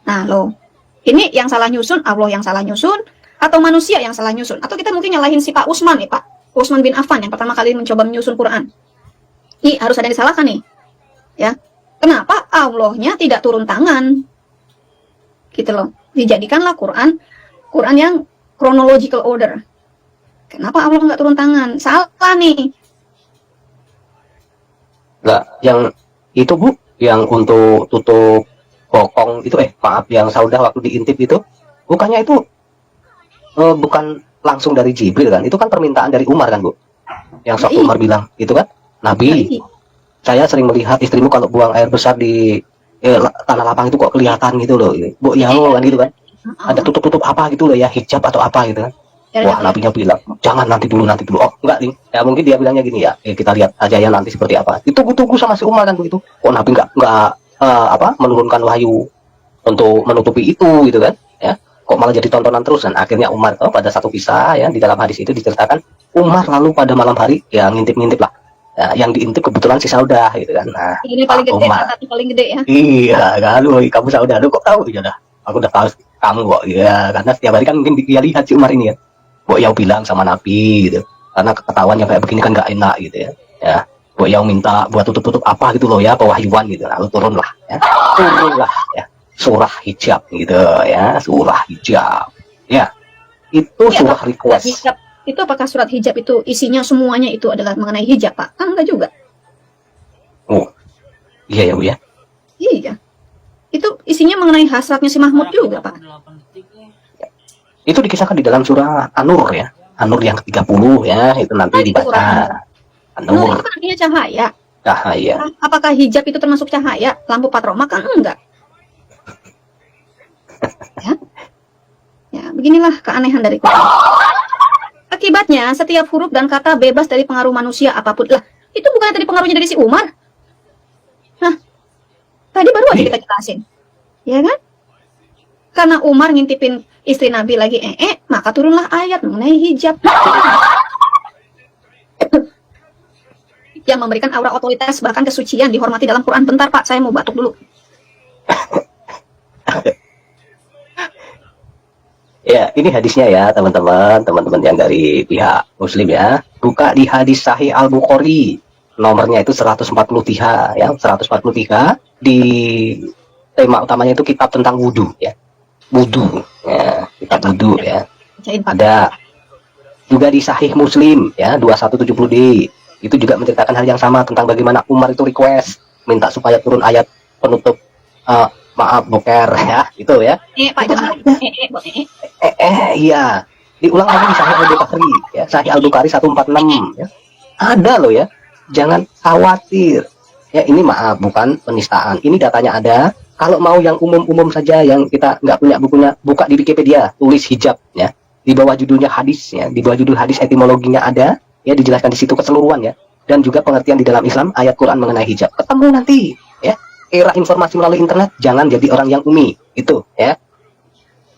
B: Nah, loh. Ini yang salah nyusun, Allah yang salah nyusun, atau manusia yang salah nyusun? Atau kita mungkin nyalahin si Pak Utsman nih, Pak Utsman bin Affan yang pertama kali mencoba menyusun Quran. Ini harus ada yang disalahkan nih. Ya. Kenapa Allahnya tidak turun tangan? Gitu loh. Dijadikanlah Quran yang chronological order. Kenapa Allah nggak turun tangan? Salah nih.
C: Lah, yang itu Bu, yang untuk tutup bokong itu, yang Saudah waktu diintip itu, bukannya itu bukan langsung dari Jibril kan? Itu kan permintaan dari Umar kan, Bu? Yang waktu Umar bilang, itu kan? Nabi, saya sering melihat istrimu kalau buang air besar di tanah lapang itu kok kelihatan gitu loh. Bu, ya kan gitu kan? Ada tutup-tutup apa gitu loh ya, hijab atau apa gitu kan? Wah, nabinya bilang, jangan nanti dulu. Oh, enggak nih. Ya mungkin dia bilangnya gini ya, kita lihat aja ya nanti seperti apa. Itu tunggu sama si Umar kan Bu itu. Kok Nabi enggak menurunkan wahyu untuk menutupi itu gitu kan? Ya. Kok malah jadi tontonan terus, dan akhirnya Umar pada satu kisah ya di dalam hadis itu diceritakan Umar lalu pada malam hari ya ngintip-ngintip lah. Ya, yang diintip kebetulan si Saudah gitu kan. Nah,
B: ini paling gede, satu paling gede ya.
C: Iya, kan kamu Saudah, lu kok tahu? Ya dah. Aku udah tahu kamu kok. Ya, karena setiap hari kan mungkin dia lihat si Umar ini ya. Kok yang bilang sama Nabi gitu, karena ketahuan yang kayak begini kan gak enak gitu ya. Ya, kok yang minta buat tutup apa gitu loh ya, pewahyuan gitu. Lalu turunlah ya, surah hijab gitu ya, surah hijab. Ya, itu surah request.
B: Hijab itu apakah surat hijab itu isinya semuanya itu adalah mengenai hijab, Pak? Kan enggak juga.
C: Oh, iya ya Bu ya.
B: Iya. Itu isinya mengenai hasratnya si Mahmud juga, Pak.
C: Itu dikisahkan di dalam surah An-Nur ya. An-Nur yang ke-30 ya, itu nanti
B: Nah, itu
C: dibaca.
B: Quran. Nur
C: An-Nur,
B: itu kan artinya cahaya.
C: cahaya.
B: Apakah hijab itu termasuk cahaya? Lampu patroma kan enggak. Ya, ya beginilah keanehan dari Quran. Akibatnya, setiap huruf dan kata bebas dari pengaruh manusia apapun. Lah, itu bukan tadi pengaruhnya dari si Umar? Hah? Tadi baru aja kita jelasin. Ya kan? Karena Umar ngintipin istri Nabi lagi maka turunlah ayat mengenai hijab. Yang memberikan aura otoritas bahkan kesucian dihormati dalam Quran. Bentar Pak, saya mau batuk dulu.
C: Ya, ini hadisnya ya teman-teman yang dari pihak Muslim ya. Buka di hadis Sahih Al-Bukhari. Nomornya itu 143 ya, 143 di tema utamanya itu kitab tentang wudhu ya. Wudhu ya, kitab wudhu ya.
B: Bacain Pak.
C: Ada juga di Sahih Muslim ya 2170D. Itu juga menceritakan hal yang sama tentang bagaimana Umar itu request minta supaya turun ayat penutup maaf boker ya, gitu ya.
B: Pak,
C: Itu
B: jangan.
C: ada. Iya. Diulang lagi di Sahih Al-Bukhari ya, Sahih Al-Bukhari 146 ya. Ada loh ya. Jangan khawatir. Ya, ini maaf bukan penistaan. Ini datanya ada. Kalau mau yang umum-umum saja yang kita nggak punya bukunya, buka di Wikipedia, tulis hijab ya. Di bawah judulnya hadis ya, di bawah judul hadis etimologinya ada ya, dijelaskan di situ keseluruhan ya. Dan juga pengertian di dalam Islam ayat Quran mengenai hijab. Ketemu nanti ya. Era informasi melalui internet, jangan jadi orang yang umi. Itu ya.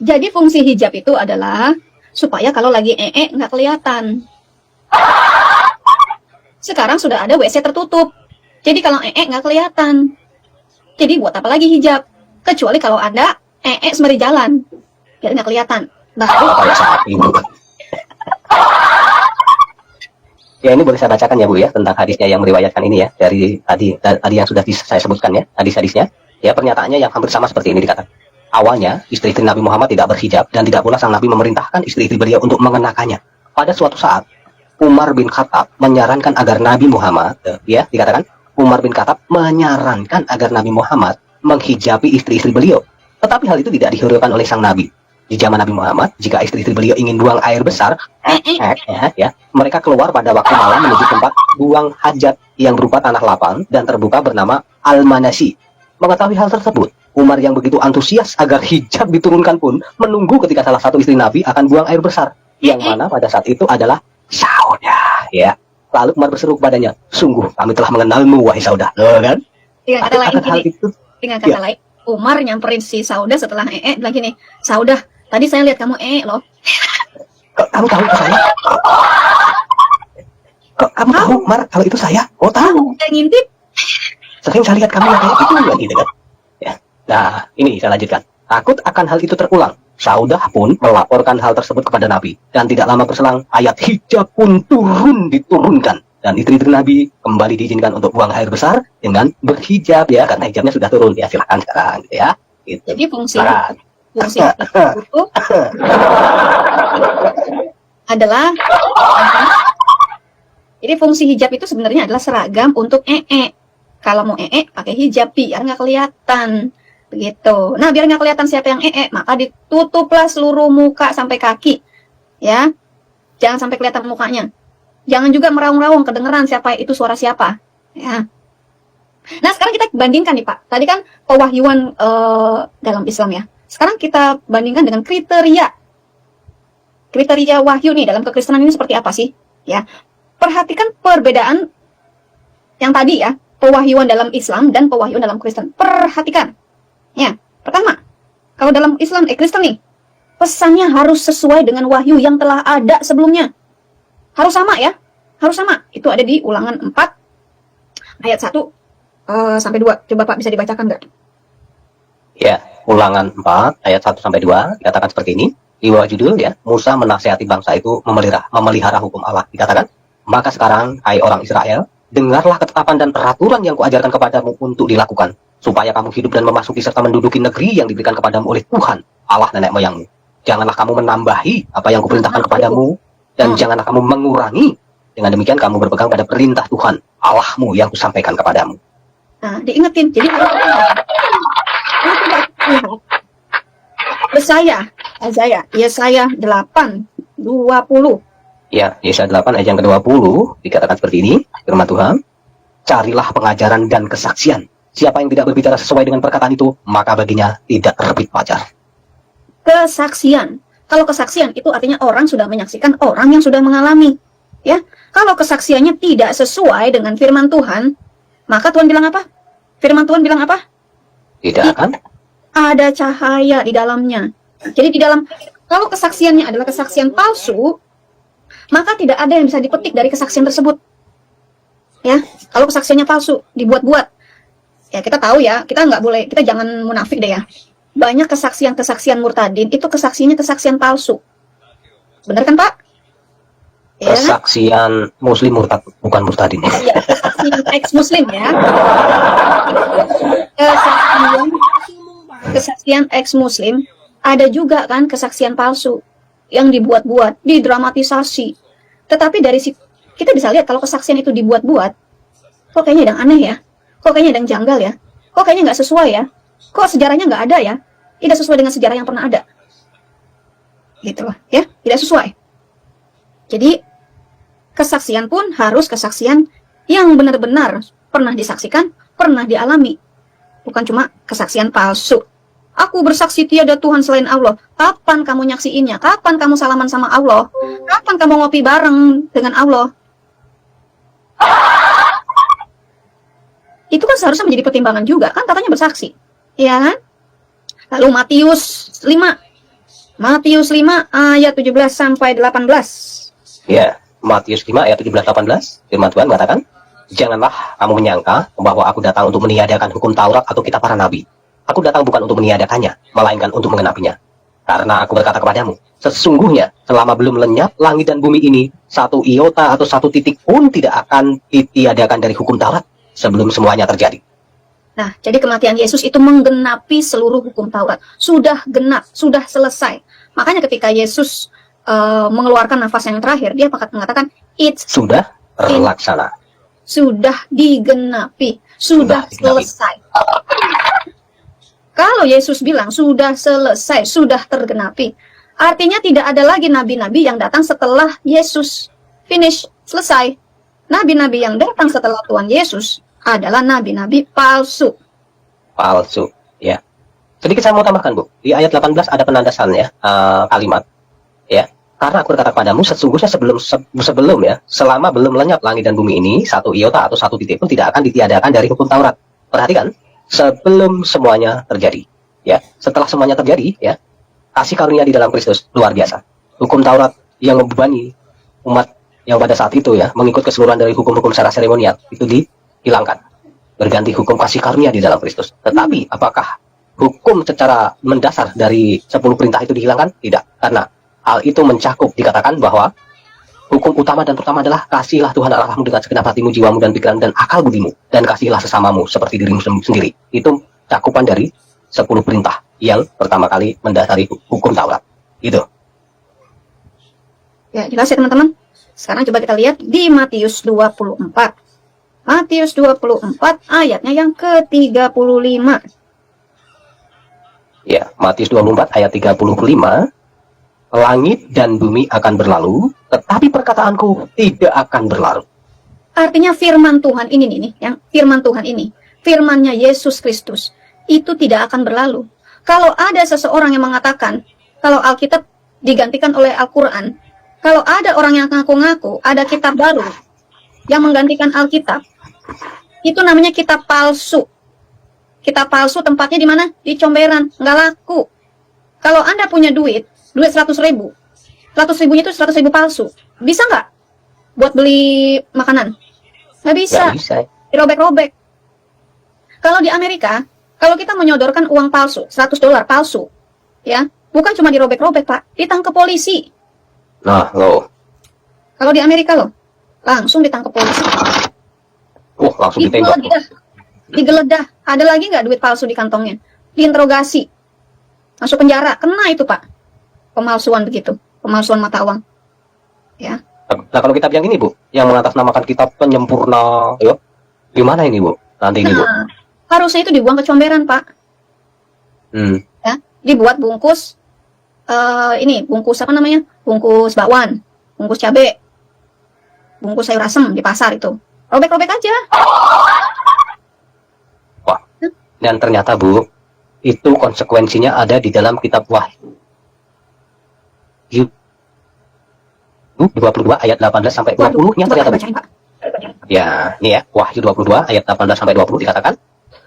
B: Jadi fungsi hijab itu adalah supaya kalau lagi nggak kelihatan. Sekarang sudah ada WC tertutup. Jadi kalau nggak kelihatan. Jadi buat apa lagi hijab? Kecuali kalau ada sembari jalan. Biar nggak kelihatan. Baru
C: Kayak sapi Bu. Ya, ini boleh saya bacakan ya Bu ya, tentang hadisnya yang meriwayatkan ini ya, dari tadi yang sudah saya sebutkan ya, hadis-hadisnya. Ya, pernyataannya yang hampir sama seperti ini dikatakan. Awalnya, istri-istri Nabi Muhammad tidak berhijab dan tidak pula sang Nabi memerintahkan istri-istri beliau untuk mengenakannya. Pada suatu saat, Umar bin Khattab menyarankan agar Nabi Muhammad, ya, dikatakan Umar bin Khattab menyarankan agar Nabi Muhammad menghijabi istri-istri beliau. Tetapi hal itu tidak dihiraukan oleh sang Nabi. Di zaman Nabi Muhammad, jika istri-istri beliau ingin buang air besar, ya, mereka keluar pada waktu malam menuju tempat buang hajat yang berupa tanah lapang dan terbuka bernama Al-Manasi. Mengetahui hal tersebut, Umar yang begitu antusias agar hijab diturunkan pun menunggu ketika salah satu istri Nabi akan buang air besar, yang mana pada saat itu adalah Saudah. Ya, lalu Umar berseru kepadanya, sungguh kami telah mengenalmu wahai Saudah. Kan?
B: dengan kata lain
C: Hal
B: gini.
C: itu,
B: Dengan kata
C: Ya.
B: lain, Umar nyamperin si Saudah setelah bilang gini, Saudah, tadi saya lihat kamu loh.
C: kok kamu tahu itu saya? Kok kamu tahu, Mar, kalau itu saya? Oh, tahu.
B: Saya ngintip.
C: Sering saya lihat kamu yang kayak gitu kan, gitu kan. Ya. Nah, ini saya lanjutkan. Takut akan hal itu terulang, Saudah pun melaporkan hal tersebut kepada Nabi. Dan tidak lama berselang, ayat hijab pun diturunkan. Dan istri-istri Nabi kembali diizinkan untuk buang air besar dengan berhijab ya, karena hijabnya sudah turun. Ya, silakan sekarang gitu ya. Gitu.
B: Jadi fungsi
C: Silakan.
B: itu adalah jadi fungsi hijab itu sebenarnya adalah seragam untuk Kalau mau pakai hijab biar nggak kelihatan. Begitu. Nah, biar nggak kelihatan siapa yang maka ditutuplah seluruh muka sampai kaki. Ya. Jangan sampai kelihatan mukanya. Jangan juga meraung-raung kedengeran siapa itu suara siapa. Ya. Nah, sekarang kita bandingkan nih, Pak. Tadi kan pewahyuan dalam Islam ya. Sekarang kita bandingkan dengan kriteria. Kriteria wahyu nih dalam kekristenan ini seperti apa sih? Ya. Perhatikan perbedaan yang tadi ya, pewahyuan dalam Islam dan pewahyuan dalam Kristen. Perhatikan. Ya, pertama, kalau dalam Islam Kristen nih, pesannya harus sesuai dengan wahyu yang telah ada sebelumnya. Harus sama ya. Harus sama. Itu ada di Ulangan 4 ayat 1 sampai 2. Coba Pak bisa dibacakan nggak?
C: Ya, Ulangan 4 ayat 1 sampai 2 dikatakan seperti ini. Di bawah judul ya, Musa menasihati bangsa itu memelihara hukum Allah. Dikatakan, maka sekarang, hai orang Israel, dengarlah ketetapan dan peraturan yang kuajarkan kepadamu untuk dilakukan, supaya kamu hidup dan memasuki serta menduduki negeri yang diberikan kepadamu oleh Tuhan, Allah nenek moyangmu. Janganlah kamu menambahi apa yang kuperintahkan kepadamu, dan janganlah kamu mengurangi. Dengan demikian kamu berpegang pada perintah Tuhan, Allahmu yang kusampaikan kepadamu.
B: Nah, diingetin. Jadi Yesaya 8:20.
C: Ya, Yesaya 8 ayat yang ke-20 dikatakan seperti ini, firman Tuhan, carilah pengajaran dan kesaksian. Siapa yang tidak berbicara sesuai dengan perkataan itu, maka baginya tidak terbit fajar.
B: Kesaksian. Kalau kesaksian itu artinya orang sudah menyaksikan, orang yang sudah mengalami. Ya, kalau kesaksiannya tidak sesuai dengan firman Tuhan, maka Tuhan bilang apa? Firman Tuhan bilang apa?
C: Tidak akan
B: Ada cahaya di dalamnya. Jadi di dalam, kalau kesaksiannya adalah kesaksian palsu, maka tidak ada yang bisa dipetik dari kesaksian tersebut. Ya, kalau kesaksiannya palsu, dibuat-buat. Ya, kita tahu ya, kita nggak boleh, kita jangan munafik deh ya. Banyak kesaksian-kesaksian murtadin, itu kesaksiannya kesaksian palsu. Benar kan, Pak? Ya,
C: kesaksian muslim murtad, bukan murtadin.
B: ya, kesaksian ex-muslim ya. Kesaksian ex-muslim, ada juga kan kesaksian palsu yang dibuat-buat, didramatisasi. Tetapi dari situ kita bisa lihat kalau kesaksian itu dibuat-buat, kok kayaknya ada yang aneh ya, kok kayaknya ada yang janggal ya, kok kayaknya nggak sesuai ya, kok sejarahnya nggak ada ya, tidak sesuai dengan sejarah yang pernah ada, gitu loh ya, tidak sesuai. Jadi kesaksian pun harus kesaksian yang benar-benar pernah disaksikan, pernah dialami, bukan cuma kesaksian palsu. Aku bersaksi tiada Tuhan selain Allah. Kapan kamu nyaksiinnya? Kapan kamu salaman sama Allah? Kapan kamu ngopi bareng dengan Allah? Itu kan seharusnya menjadi pertimbangan juga, kan katanya bersaksi. Ya kan? Lalu Matius 5 ayat 17 sampai 18.
C: Ya, Matius 5 ayat 17-18, firman Tuhan mengatakan, janganlah kamu menyangka bahwa aku datang untuk meniadakan hukum Taurat atau kitab para nabi. Aku datang bukan untuk meniadakannya, melainkan untuk mengenapinya. Karena aku berkata kepadamu, sesungguhnya selama belum lenyap langit dan bumi ini, satu iota atau satu titik pun tidak akan ditiadakan dari hukum Taurat sebelum semuanya terjadi.
B: Nah, jadi kematian Yesus itu menggenapi seluruh hukum Taurat. Sudah genap, sudah selesai. Makanya ketika Yesus mengeluarkan nafas yang terakhir, dia mengatakan, it's
C: Sudah terlaksana.
B: sudah digenapi, sudah selesai. Kalau Yesus bilang sudah selesai, sudah tergenapi, artinya tidak ada lagi nabi-nabi yang datang setelah Yesus finish, selesai. Nabi-nabi yang datang setelah Tuhan Yesus adalah nabi-nabi palsu.
C: Palsu, ya. Sedikit saya mau tambahkan, Bu. Di ayat 18 ada penandasan ya, kalimat. Ya. Karena aku berkata padamu, sesungguhnya sebelum ya, selama belum lenyap langit dan bumi ini, satu iota atau satu titik pun tidak akan ditiadakan dari hukum Taurat. Perhatikan, sebelum semuanya terjadi, ya. Setelah semuanya terjadi, ya, kasih karunia di dalam Kristus luar biasa. Hukum Taurat yang membebani umat yang pada saat itu ya, mengikut keseluruhan dari hukum-hukum secara seremonial itu dihilangkan, berganti hukum kasih karunia di dalam Kristus. Tetapi apakah hukum secara mendasar dari 10 perintah itu dihilangkan? Tidak, karena hal itu mencakup, dikatakan bahwa hukum utama dan pertama adalah kasihlah Tuhan Allahmu dengan segenap hatimu, jiwamu, dan pikiran, dan akal budimu. Dan kasihlah sesamamu seperti dirimu sendiri. Itu cakupan dari 10 perintah yang pertama kali mendasari hukum Taurat. Itu.
B: Ya, jelas ya teman-teman. Sekarang coba kita lihat di Matius 24. Matius 24 ayatnya yang ke-35.
C: Ya, Matius 24 ayat 35. Langit dan bumi akan berlalu, tetapi perkataanku tidak akan berlalu.
B: Artinya firman Tuhan ini nih, yang firman Tuhan ini, firmannya Yesus Kristus, itu tidak akan berlalu. Kalau ada seseorang yang mengatakan, kalau Alkitab digantikan oleh Al-Quran, kalau ada orang yang ngaku-ngaku, ada kitab baru yang menggantikan Alkitab, itu namanya kitab palsu. Kitab palsu tempatnya di mana? Di comberan, nggak laku. Kalau Anda punya duit 100.000, 100.000-nya itu 100.000 palsu. Bisa nggak buat beli makanan? Nggak bisa.
C: Nggak bisa.
B: Dirobek-robek. Kalau di Amerika, kalau kita menyodorkan uang palsu, $100 palsu, ya, bukan cuma dirobek-robek, Pak, ditangkap polisi.
C: Nah, loh.
B: Kalau di Amerika loh, langsung ditangkap polisi.
C: Langsung ditembak.
B: Digeledah. Ada lagi nggak duit palsu di kantongnya? Diinterogasi. Masuk penjara. Kena itu, Pak. Pemalsuan begitu. Pemalsuan mata uang. Ya.
C: Nah, kalau kitab yang ini, Bu, yang mengatasnamakan kitab penyempurna, ya, gimana ini, Bu? Nanti ini, Bu.
B: Nah, harusnya itu dibuang ke comberan, Pak. Ya, dibuat bungkus, bungkus apa namanya? Bungkus bakwan, bungkus cabe, bungkus sayur asem di pasar itu. Robek-robek aja.
C: Wah, dan ternyata Bu, itu konsekuensinya ada di dalam kitab Wahyu 22 ayat 18 sampai 20 nya
B: Coba
C: ternyata Bu.
B: bacain, Pak.
C: Ya, ini ya, Wahyu 22 ayat 18 sampai 20 dikatakan,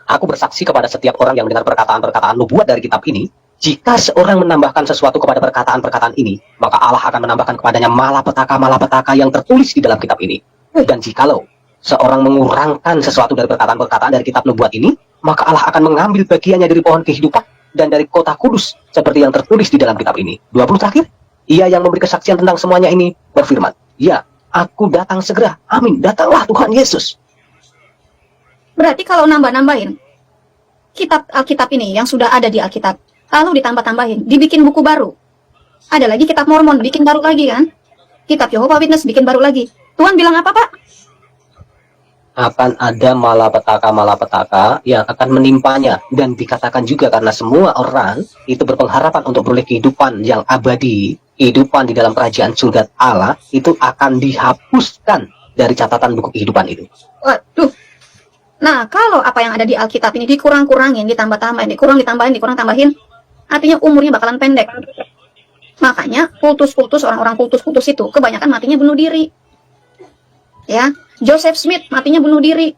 C: aku bersaksi kepada setiap orang yang mendengar perkataan-perkataan nubuat dari kitab ini, jika seorang menambahkan sesuatu kepada perkataan-perkataan ini, maka Allah akan menambahkan kepadanya malapetaka-malapetaka yang tertulis di dalam kitab ini. Dan jikalau seorang mengurangkan sesuatu dari perkataan-perkataan dari kitab nubuat ini, maka Allah akan mengambil bagiannya dari pohon kehidupan dan dari kota kudus, seperti yang tertulis di dalam kitab ini. 20 terakhir, ia yang memberi kesaksian tentang semuanya ini berfirman, ya, aku datang segera. Amin. Datanglah Tuhan Yesus.
B: Berarti kalau nambah-nambahin kitab Alkitab ini yang sudah ada di Alkitab, lalu ditambah-tambahin, dibikin buku baru. Ada lagi kitab Mormon, bikin baru lagi kan? Kitab Jehovah Witness bikin baru lagi. Tuhan bilang apa, Pak?
C: Akan ada malapetaka-malapetaka yang akan menimpanya. Dan dikatakan juga karena semua orang itu berpengharapan untuk beroleh kehidupan yang abadi, kehidupan di dalam kerajaan surga Allah, itu akan dihapuskan dari catatan buku kehidupan itu.
B: Waduh. Nah, kalau apa yang ada di Alkitab ini dikurang-kurangin, ditambah-tambahin, dikurang-tambahin, artinya umurnya bakalan pendek. Makanya kultus-kultus, orang-orang kultus-kultus itu kebanyakan matinya bunuh diri. Ya, Joseph Smith matinya bunuh diri.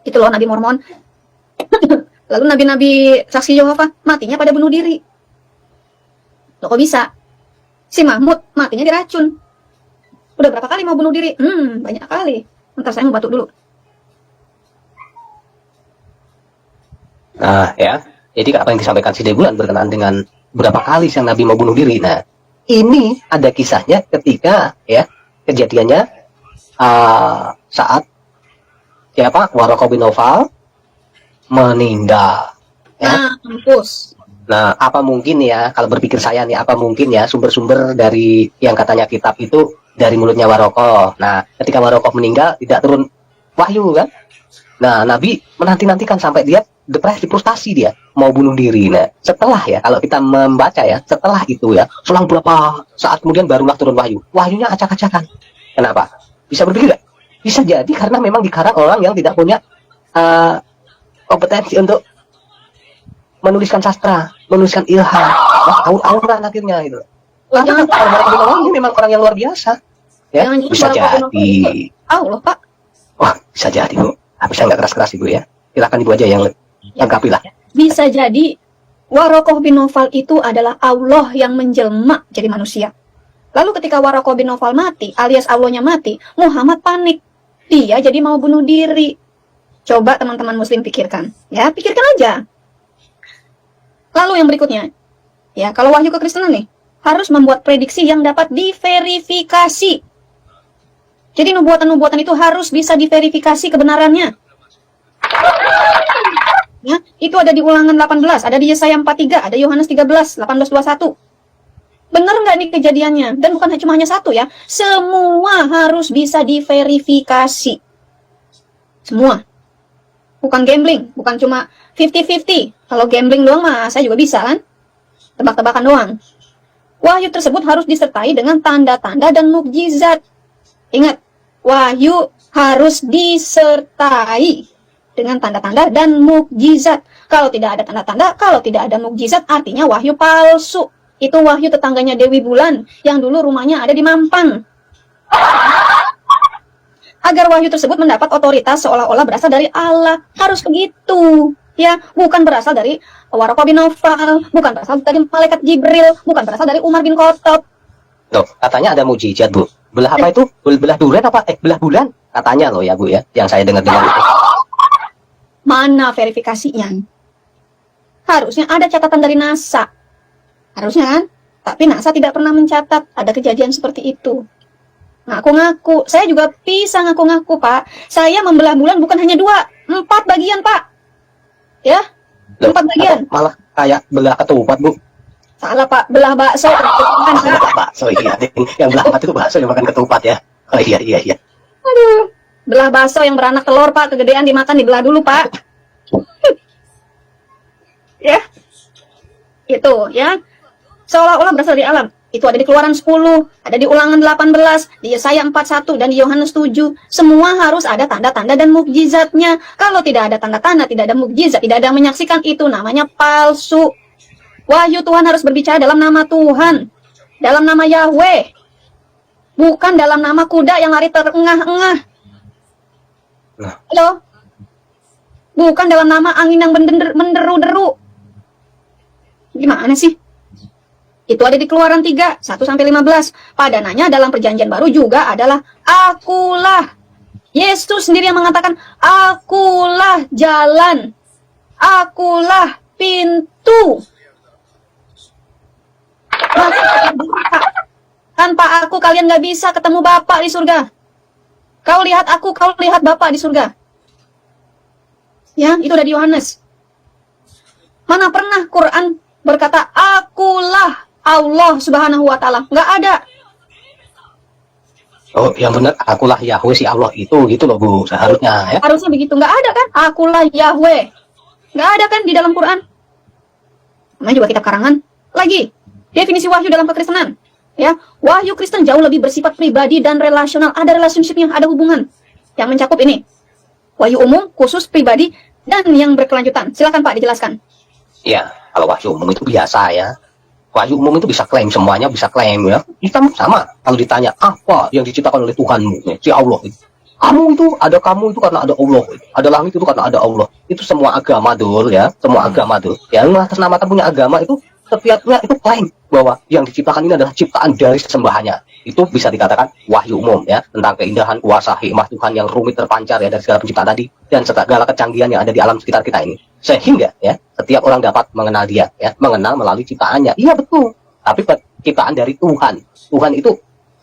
B: Itu loh Nabi Mormon. Lalu nabi-nabi saksi Yehova matinya pada bunuh diri. Loh kok bisa? Si Mahmud matinya diracun. Udah berapa kali mau bunuh diri? Banyak kali. Ntar saya mau batuk dulu.
C: Nah, ya. Jadi apa yang disampaikan si Debulan berkenaan dengan berapa kali sang Nabi mau bunuh diri. Nah, ini ada kisahnya ketika ya kejadiannya saat siapa Waraqah bin Nawfal meninggal. Ya.
B: Mampus.
C: Nah, apa mungkin ya kalau berpikir saya nih, apa mungkin ya sumber-sumber dari yang katanya kitab itu dari mulutnya Waraqah. Nah, ketika Waraqah meninggal tidak turun wahyu kan? Nah, Nabi menanti-nantikan sampai dia depresi, frustasi dia mau bunuh diri. Nah, setelah ya kalau kita membaca ya, setelah itu ya, selang berapa saat kemudian barulah turun wahyu. Wahyunya acak-acakan. Kenapa? Bisa berpikir nggak? Bisa jadi karena memang dikarang orang yang tidak punya kompetensi untuk menuliskan sastra, menuliskan ilham, aura akhirnya gitu. Karena orang ini memang orang yang luar biasa. Ya, bisa jadi.
B: Allah, Pak.
C: Wah, bisa jadi Bu. Bisa nggak keras-keras Ibu ya? Silakan Ibu aja yang lengkapi lah.
B: Bisa jadi Waraqah bin Nawfal itu adalah Allah yang menjelma jadi manusia. Lalu ketika Waraqah bin Nawfal mati, alias Allahnya mati, Muhammad panik. Dia jadi mau bunuh diri. Coba teman-teman muslim pikirkan. Ya, pikirkan aja. Lalu yang berikutnya. Ya, kalau wahyu kekristenan nih, harus membuat prediksi yang dapat diverifikasi. Jadi nubuatan-nubuatan itu harus bisa diverifikasi kebenarannya. Ya, itu ada di Ulangan 18, ada di Yesaya 43, ada Yohanes 13, 18-21. Benar nggak nih kejadiannya? Dan bukan cuma hanya satu ya. Semua harus bisa diverifikasi. Semua. Bukan gambling, bukan cuma 50-50. Kalau gambling doang mah saya juga bisa kan? Tebak-tebakan doang. Wahyu tersebut harus disertai dengan tanda-tanda dan mukjizat. Ingat, wahyu harus disertai dengan tanda-tanda dan mukjizat. Kalau tidak ada tanda-tanda, kalau tidak ada mukjizat, artinya wahyu palsu. Itu wahyu tetangganya Dewi Bulan yang dulu rumahnya ada di Mampang. Agar wahyu tersebut mendapat otoritas seolah-olah berasal dari Allah. Harus begitu. Ya, bukan berasal dari Waraqah bin Nawfal, bukan berasal dari malaikat Jibril, bukan berasal dari Umar bin Khattab.
C: Loh, katanya ada mukjizat Bu. Belah apa itu? Belah duren apa? Belah bulan? Katanya loh ya Bu ya, yang saya dengar-dengar itu.
B: Mana verifikasinya? Harusnya ada catatan dari NASA. Harusnya kan? Tapi NASA tidak pernah mencatat ada kejadian seperti itu. Ngaku-ngaku. Saya juga bisa ngaku-ngaku, Pak. Saya membelah bulan bukan hanya 2, 4 bagian, Pak. Ya?
C: Loh,
B: 4 bagian.
C: malah kayak belah ketupat Bu.
B: Salah, Pak. Belah bakso. Bukan, Pak.
C: Belah bakso iya. Yang belah ketupat itu bakso yang makan ketupat ya. Oh iya.
B: Aduh. Belah bakso yang beranak telur, Pak. Kegedean dimakan, dibelah dulu, Pak. Ya. Itu, ya. Seolah-olah berasal dari alam. Itu ada di Keluaran 10, ada di Ulangan 18, di Yesaya 41, dan di Yohanes 7. Semua harus ada tanda-tanda dan mukjizatnya. Kalau tidak ada tanda-tanda, tidak ada mukjizat, tidak ada yang menyaksikan, itu namanya palsu. Wahyu Tuhan harus berbicara dalam nama Tuhan, dalam nama Yahweh, bukan dalam nama kuda yang lari terengah-engah. Halo? Bukan dalam nama angin yang menderu-deru. Gimana sih? Itu ada di Keluaran 3, 1-15. Padananya dalam perjanjian baru juga adalah akulah. Yesus sendiri yang mengatakan, akulah jalan, akulah pintu. Tanpa aku kalian gak bisa ketemu Bapa di surga. Kau lihat aku, kau lihat Bapa di surga. Ya, itu dari Yohanes. Mana pernah Quran berkata, akulah Allah Subhanahu wa Ta'ala? Nggak ada.
C: Oh, yang benar, akulah Yahweh si Allah itu, gitu loh Bu, seharusnya ya.
B: Harusnya begitu. Nggak ada kan? Akulah Yahweh. Nggak ada kan di dalam Quran? Namanya juga kitab karangan. Lagi, definisi wahyu dalam kekristenan. Ya, wahyu Kristen jauh lebih bersifat pribadi dan relasional. Ada relationship-nya, ada hubungan. Yang mencakup ini. Wahyu umum, khusus, pribadi, dan yang berkelanjutan. Silakan Pak, dijelaskan.
C: Ya, kalau wahyu umum itu biasa ya. Wahyu umum itu bisa klaim, semuanya bisa klaim ya. Kita sama, kalau ditanya apa yang diciptakan oleh Tuhanmu, ya, si Allah itu. Kamu itu karena ada Allah. Ada langit itu karena ada Allah. Itu semua agama dul ya, semua agama dul. Yang mengatasnamakan punya agama itu setiapnya itu klaim bahwa yang diciptakan ini adalah ciptaan dari sesembahannya. Itu bisa dikatakan wahyu umum ya, tentang keindahan, kuasa, hikmah Tuhan yang rumit terpancar ya dari segala penciptaan tadi dan segala kecanggihan yang ada di alam sekitar kita ini. Sehingga ya, setiap orang dapat mengenal dia ya, mengenal melalui ciptaannya. Iya betul. Tapi ciptaan dari Tuhan. Tuhan itu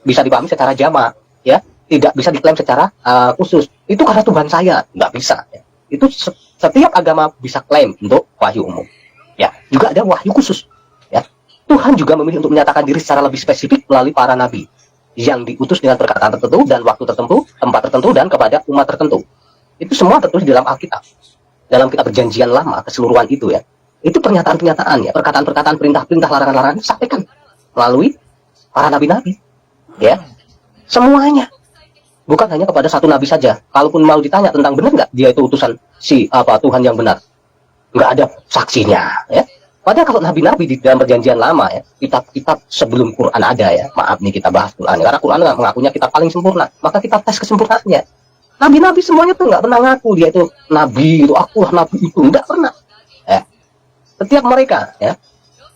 C: bisa dipahami secara jamak ya, tidak bisa diklaim secara khusus. Itu karena Tuhan saya, nggak bisa ya. Itu setiap agama bisa klaim untuk wahyu umum. Ya, juga ada wahyu khusus. Ya. Tuhan juga memilih untuk menyatakan diri secara lebih spesifik melalui para nabi yang diutus dengan perkataan tertentu dan waktu tertentu, tempat tertentu dan kepada umat tertentu. Itu semua tertulis di dalam Alkitab. Dalam kitab perjanjian lama keseluruhan itu ya. Itu pernyataan-pernyataan ya, perkataan-perkataan, perintah-perintah, larangan-larangan disampaikan melalui para nabi-nabi. Ya. Semuanya. Bukan hanya kepada satu nabi saja. Kalaupun mau ditanya tentang benar nggak dia itu utusan Tuhan yang benar, nggak ada saksinya ya. Padahal kalau nabi-nabi di dalam perjanjian lama ya, kitab-kitab sebelum Quran ada ya, maaf nih kita bahas Quran karena Quran nggak mengakunya kitab paling sempurna, maka kita tes kesempurnaannya. Nabi-nabi semuanya tuh nggak pernah ngaku dia itu nabi, itu akulah nabi itu, nggak pernah. Setiap mereka ya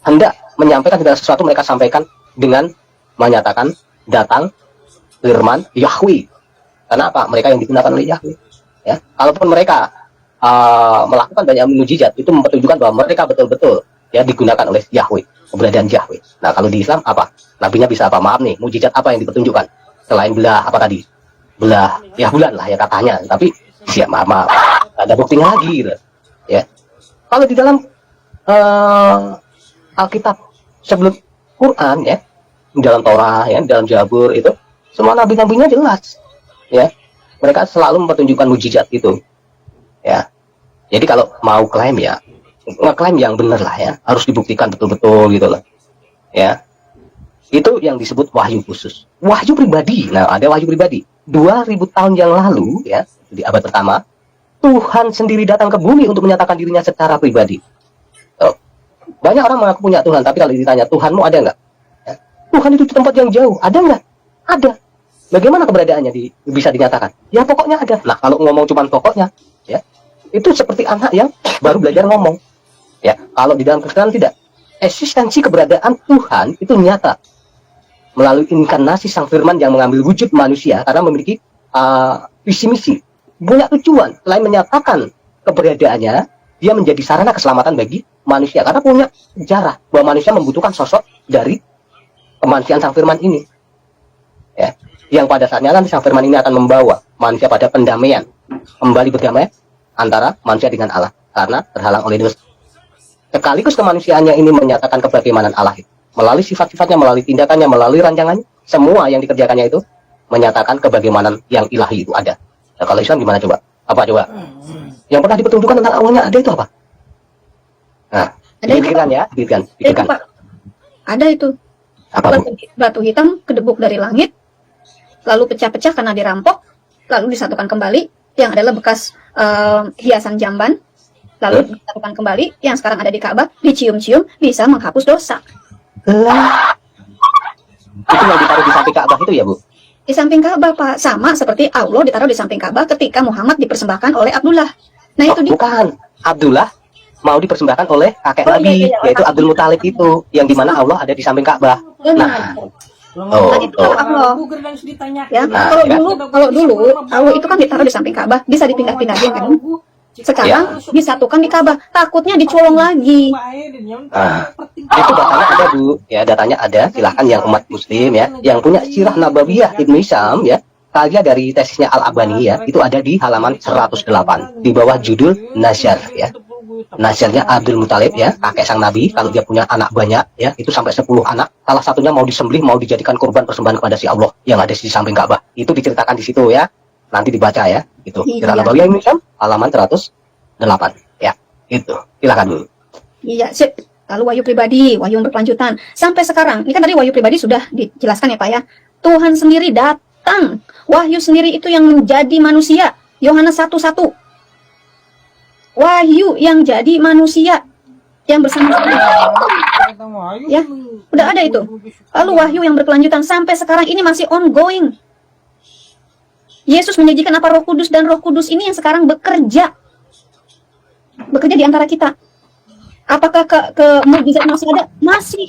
C: hendak menyampaikan segala sesuatu, mereka sampaikan dengan menyatakan datang firman Yahweh. Karena apa? Mereka yang digunakan oleh Yahweh. Ya, kalaupun mereka melakukan banyak mukjizat, itu mempertunjukkan bahwa mereka betul-betul ya digunakan oleh Yahweh, keberadaan Yahweh. Nah, kalau di Islam apa? Nabinya bisa apa? Maaf nih, mukjizat apa yang dipertunjukkan? Selain belah apa tadi? Belah ya bulan lah ya katanya, tapi ya maaf, ada buktinya lagi gitu. Ya. Kalau di dalam Alkitab sebelum Quran ya, di dalam Torah ya, di dalam Zabur itu semua nabi-nabinya jelas. Ya. Mereka selalu mempertunjukkan mukjizat itu. Ya. Jadi kalau mau klaim ya, ngeklaim yang benar lah ya, harus dibuktikan betul-betul gitu loh. Ya. Itu yang disebut wahyu khusus. Wahyu pribadi. Nah, ada wahyu pribadi. 2000 tahun yang lalu ya, di abad pertama, Tuhan sendiri datang ke bumi untuk menyatakan dirinya secara pribadi. Banyak orang mengaku punya Tuhan, tapi kalau ditanya Tuhanmu ada nggak? Ya. Tuhan itu di tempat yang jauh, ada nggak? Ada. Bagaimana keberadaannya bisa dinyatakan? Ya pokoknya ada. Nah, kalau ngomong cuma pokoknya, ya itu seperti anak yang baru belajar ngomong. Ya, kalau di dalam Kristen tidak. Eksistensi keberadaan Tuhan itu nyata melalui inkarnasi Sang Firman yang mengambil wujud manusia karena memiliki visi misi, punya tujuan. Selain menyatakan keberadaannya, dia menjadi sarana keselamatan bagi manusia karena punya sejarah bahwa manusia membutuhkan sosok dari kemanusiaan Sang Firman ini. Ya, yang pada saatnya nanti Sang Firman ini akan membawa manusia pada pendamaian, kembali berdamai antara manusia dengan Allah karena terhalang oleh dosa. Sekaligus kemanusiaannya ini menyatakan kebagaimanan Allah itu. Melalui sifat-sifatnya, melalui tindakannya, melalui rancangannya, semua yang dikerjakannya itu menyatakan kebagaimanan yang ilahi itu ada. Nah, kalau Islam gimana coba? Apa coba? Yang pernah dipertunjukkan tentang Allahnya ada itu apa? Nah,
B: Ada
C: dipikirkan ya, dipikirkan.
B: Pak. Ada itu.
C: Apa Bu?
B: Batu hitam kedebuk dari langit, lalu pecah-pecah karena dirampok, lalu disatukan kembali, yang adalah bekas hiasan jamban, lalu disatukan kembali, yang sekarang ada di Ka'bah, dicium-cium, bisa menghapus dosa.
C: Lah, itu yang ditaruh di samping Ka'bah itu ya Bu?
B: Di samping Ka'bah, Pak. Sama seperti Allah ditaruh di samping Ka'bah ketika Muhammad dipersembahkan oleh Abdullah. Nah, itu dia.
C: Bukan, Abdullah mau dipersembahkan oleh kakek
B: Oh,
C: Nabi,
B: iya,
C: yaitu Abdul Muthalib itu, yang dimana Allah ada di samping Ka'bah. Nah,
B: Nah, itu Allah. Ya, kalau dulu Allah itu kan ditaruh di samping Ka'bah, bisa dipindah-pindahin kan. Sekarang disatukan di Ka'bah, takutnya dicolong lagi.
C: Itu datanya ada Bu, ya datanya ada. Silahkan yang umat Muslim ya, yang punya sirah nabawiyah Ibnu Hisham ya, karya dari tesisnya Al-Albani ya, itu ada di halaman 108 di bawah judul Nasyar ya. Nasyarnya Abdul Muthalib ya, kakek sang Nabi, kalau dia punya anak banyak ya, itu sampai 10 anak, salah satunya mau disembelih, mau dijadikan korban persembahan kepada si Allah yang ada di samping Ka'bah. Itu diceritakan di situ ya. Nanti dibaca ya, itu. Sirah nabawiyah Ibnu Hisham halaman 108 ya. Itu. Silakan Bu.
B: Iya, sip. Lalu wahyu pribadi, wahyu yang berkelanjutan. Sampai sekarang, ini kan tadi wahyu pribadi sudah dijelaskan ya Pak ya. Tuhan sendiri datang. Wahyu sendiri itu yang menjadi manusia. Yohanes 1:1. Wahyu yang jadi manusia. Yang bersama-sama. Ya, udah ada itu. Lalu wahyu yang berkelanjutan sampai sekarang ini masih ongoing. Yesus menjanjikan apa Roh Kudus, dan Roh Kudus ini yang sekarang bekerja di antara kita. Apakah ke mukjizat masih ada? Masih.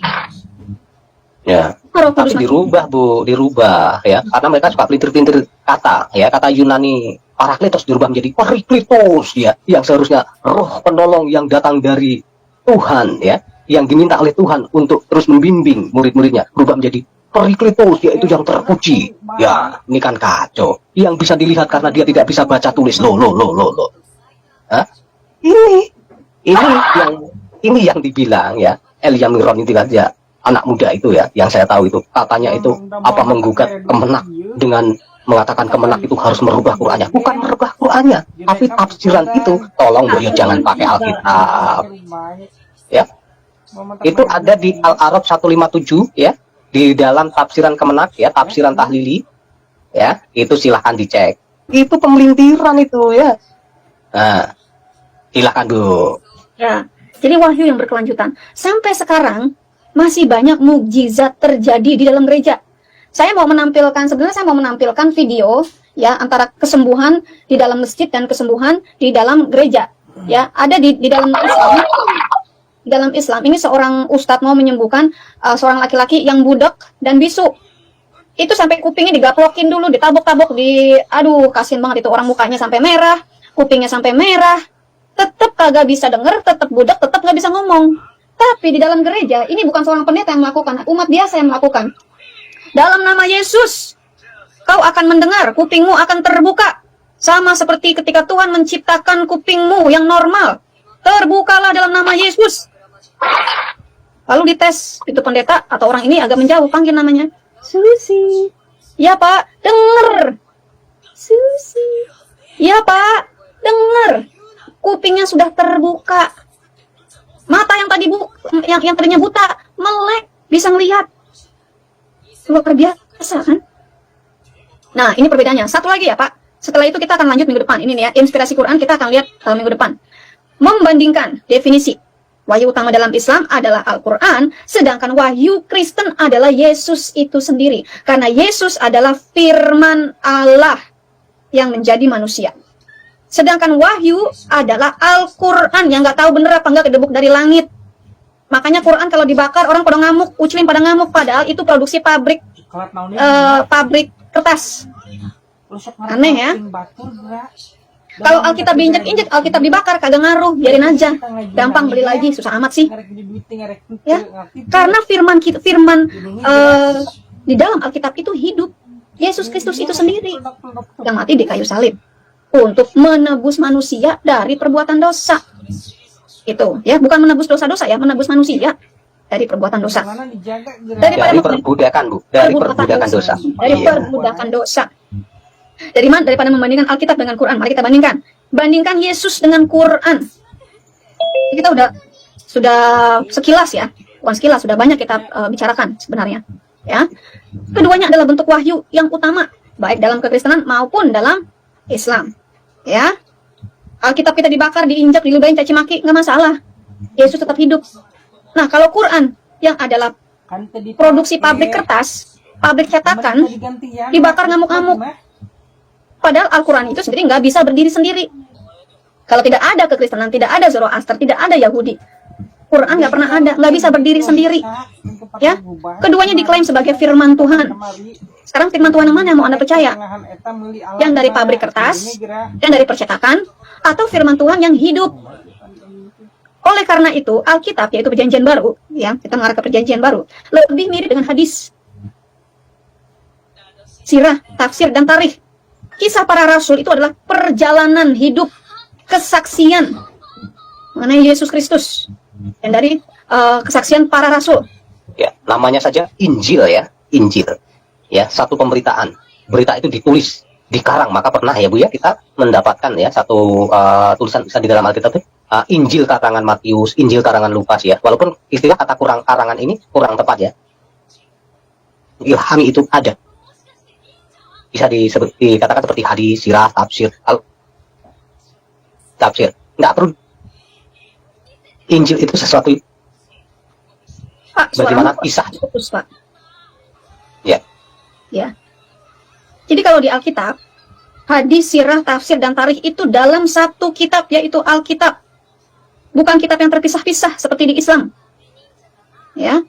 C: Ya.
B: Roh
C: Tapi
B: Kudus
C: dirubah Bu, dirubah ya. Karena mereka suka pelintir-pelintir kata ya. Kata Yunani Parakletos dirubah menjadi Parikletos ya, yang seharusnya roh penolong yang datang dari Tuhan ya, yang diminta oleh Tuhan untuk terus membimbing murid-muridnya, berubah menjadi Parikletos, yaitu yang terpuji. Ya, ini kan kacau. Yang bisa dilihat karena dia tidak bisa baca tulis. Loh. Hah? Ini yang dibilang ya, Elia Miron itu ya, anak muda itu ya, yang saya tahu itu katanya itu apa menggugat Kemenak dengan mengatakan Kemenak itu harus merubah Qur'annya. Bukan merubah Qur'annya, tapi tafsiran itu tolong ya jangan pakai Alkitab. Ya. Itu ada di Al-Arab 157 ya, di dalam tafsiran Kemenak ya, tafsiran Tahlili ya, itu silahkan dicek. Itu pemelintiran itu ya. Nah, silahkan Bu.
B: Ya, jadi wahyu yang berkelanjutan. Sampai sekarang masih banyak mukjizat terjadi di dalam gereja. Sebenarnya saya mau menampilkan video ya antara kesembuhan di dalam masjid dan kesembuhan di dalam gereja. Ya, ada di dalam Islam. Di dalam Islam ini seorang ustadz mau menyembuhkan seorang laki-laki yang budak dan bisu. Itu sampai kupingnya digaplokin dulu, ditabok-tabok, aduh kasihan banget itu orang, mukanya sampai merah, kupingnya sampai merah. Tetap kagak bisa denger, tetap budak, tetap nggak bisa ngomong. Tapi di dalam gereja, ini bukan seorang pendeta yang melakukan, umat biasa yang melakukan. Dalam nama Yesus, kau akan mendengar, kupingmu akan terbuka. Sama seperti ketika Tuhan menciptakan kupingmu yang normal. Terbukalah dalam nama Yesus. Lalu dites, itu pendeta atau orang ini agak menjauh, panggil namanya. Susi. Ya Pak, denger. Susi. Ya Pak, denger. Kupingnya sudah terbuka. Mata yang tadi yang tadinya buta, melek, bisa melihat. Luar biasa kan? Nah, ini perbedaannya. Satu lagi ya Pak. Setelah itu kita akan lanjut minggu depan. Ini nih ya, inspirasi Quran kita akan lihat minggu depan. Membandingkan definisi. Wahyu utama dalam Islam adalah Al-Quran, sedangkan wahyu Kristen adalah Yesus itu sendiri. Karena Yesus adalah firman Allah yang menjadi manusia. Sedangkan wahyu adalah Al-Quran yang nggak tahu bener apa nggak kedebuk dari langit. Makanya Quran kalau dibakar orang pada ngamuk, ucilin pada ngamuk, padahal itu produksi pabrik pabrik kertas. Aneh ya. Kalau Alkitab diinjek-injek, Alkitab dibakar kagak ngaruh, biarin aja. Gampang beli lagi, susah amat sih. Ya, karena firman di dalam Alkitab itu hidup. Yesus Kristus itu sendiri yang mati di kayu salib untuk menebus manusia dari perbuatan dosa. Itu ya, bukan menebus dosa-dosa ya, menebus manusia dari perbuatan dosa.
C: Dari perbudakan Bu, dari perbudakan dosa.
B: Dari perbudakan dosa. Daripada membandingkan Alkitab dengan Quran, mari kita bandingkan. Bandingkan Yesus dengan Quran. Kita sudah sekilas ya. bukan sekilas, sudah banyak kita bicarakan sebenarnya. Ya, keduanya adalah bentuk wahyu yang utama, baik dalam kekristenan maupun dalam Islam. Ya, Alkitab kita dibakar, diinjak, diludahin, caci maki, nggak masalah. Yesus tetap hidup. Nah, kalau Quran yang adalah produksi pabrik kertas, pabrik cetakan, dibakar ngamuk-ngamuk. Padahal Al-Quran itu sendiri nggak bisa berdiri sendiri. Kalau tidak ada kekristenan, tidak ada Zoroaster, tidak ada Yahudi, Quran nggak pernah ada, nggak bisa berdiri sendiri. Ya, keduanya diklaim sebagai firman Tuhan. Sekarang firman Tuhan yang mana yang mau Anda percaya? Yang dari pabrik kertas, yang dari percetakan, atau firman Tuhan yang hidup? Oleh karena itu, Alkitab, yaitu Perjanjian Baru, ya, kita mengarah ke Perjanjian Baru, lebih mirip dengan hadis, sirah, tafsir, dan tarikh. Kisah para rasul itu adalah perjalanan hidup, kesaksian mengenai Yesus Kristus, dan dari kesaksian para rasul.
C: Ya, namanya saja Injil ya, Injil. Ya, satu pemberitaan. Berita itu ditulis, dikarang. Maka pernah ya Bu ya kita mendapatkan ya satu tulisan di dalam Alkitab itu Injil karangan Matius, Injil karangan Lukas ya. Walaupun istilah kata kurang karangan ini kurang tepat ya. Ilhami itu ada. Bisa dikatakan seperti hadis, sirah, tafsir, tafsir. Nggak perlu. Injil itu sesuatu
B: Pak,
C: bagaimana kisah.
B: putus, Pak.
C: Ya.
B: Ya. Jadi kalau di Alkitab, hadis, sirah, tafsir, dan tarikh itu dalam satu kitab, yaitu Alkitab. Bukan kitab yang terpisah-pisah seperti di Islam. Ya.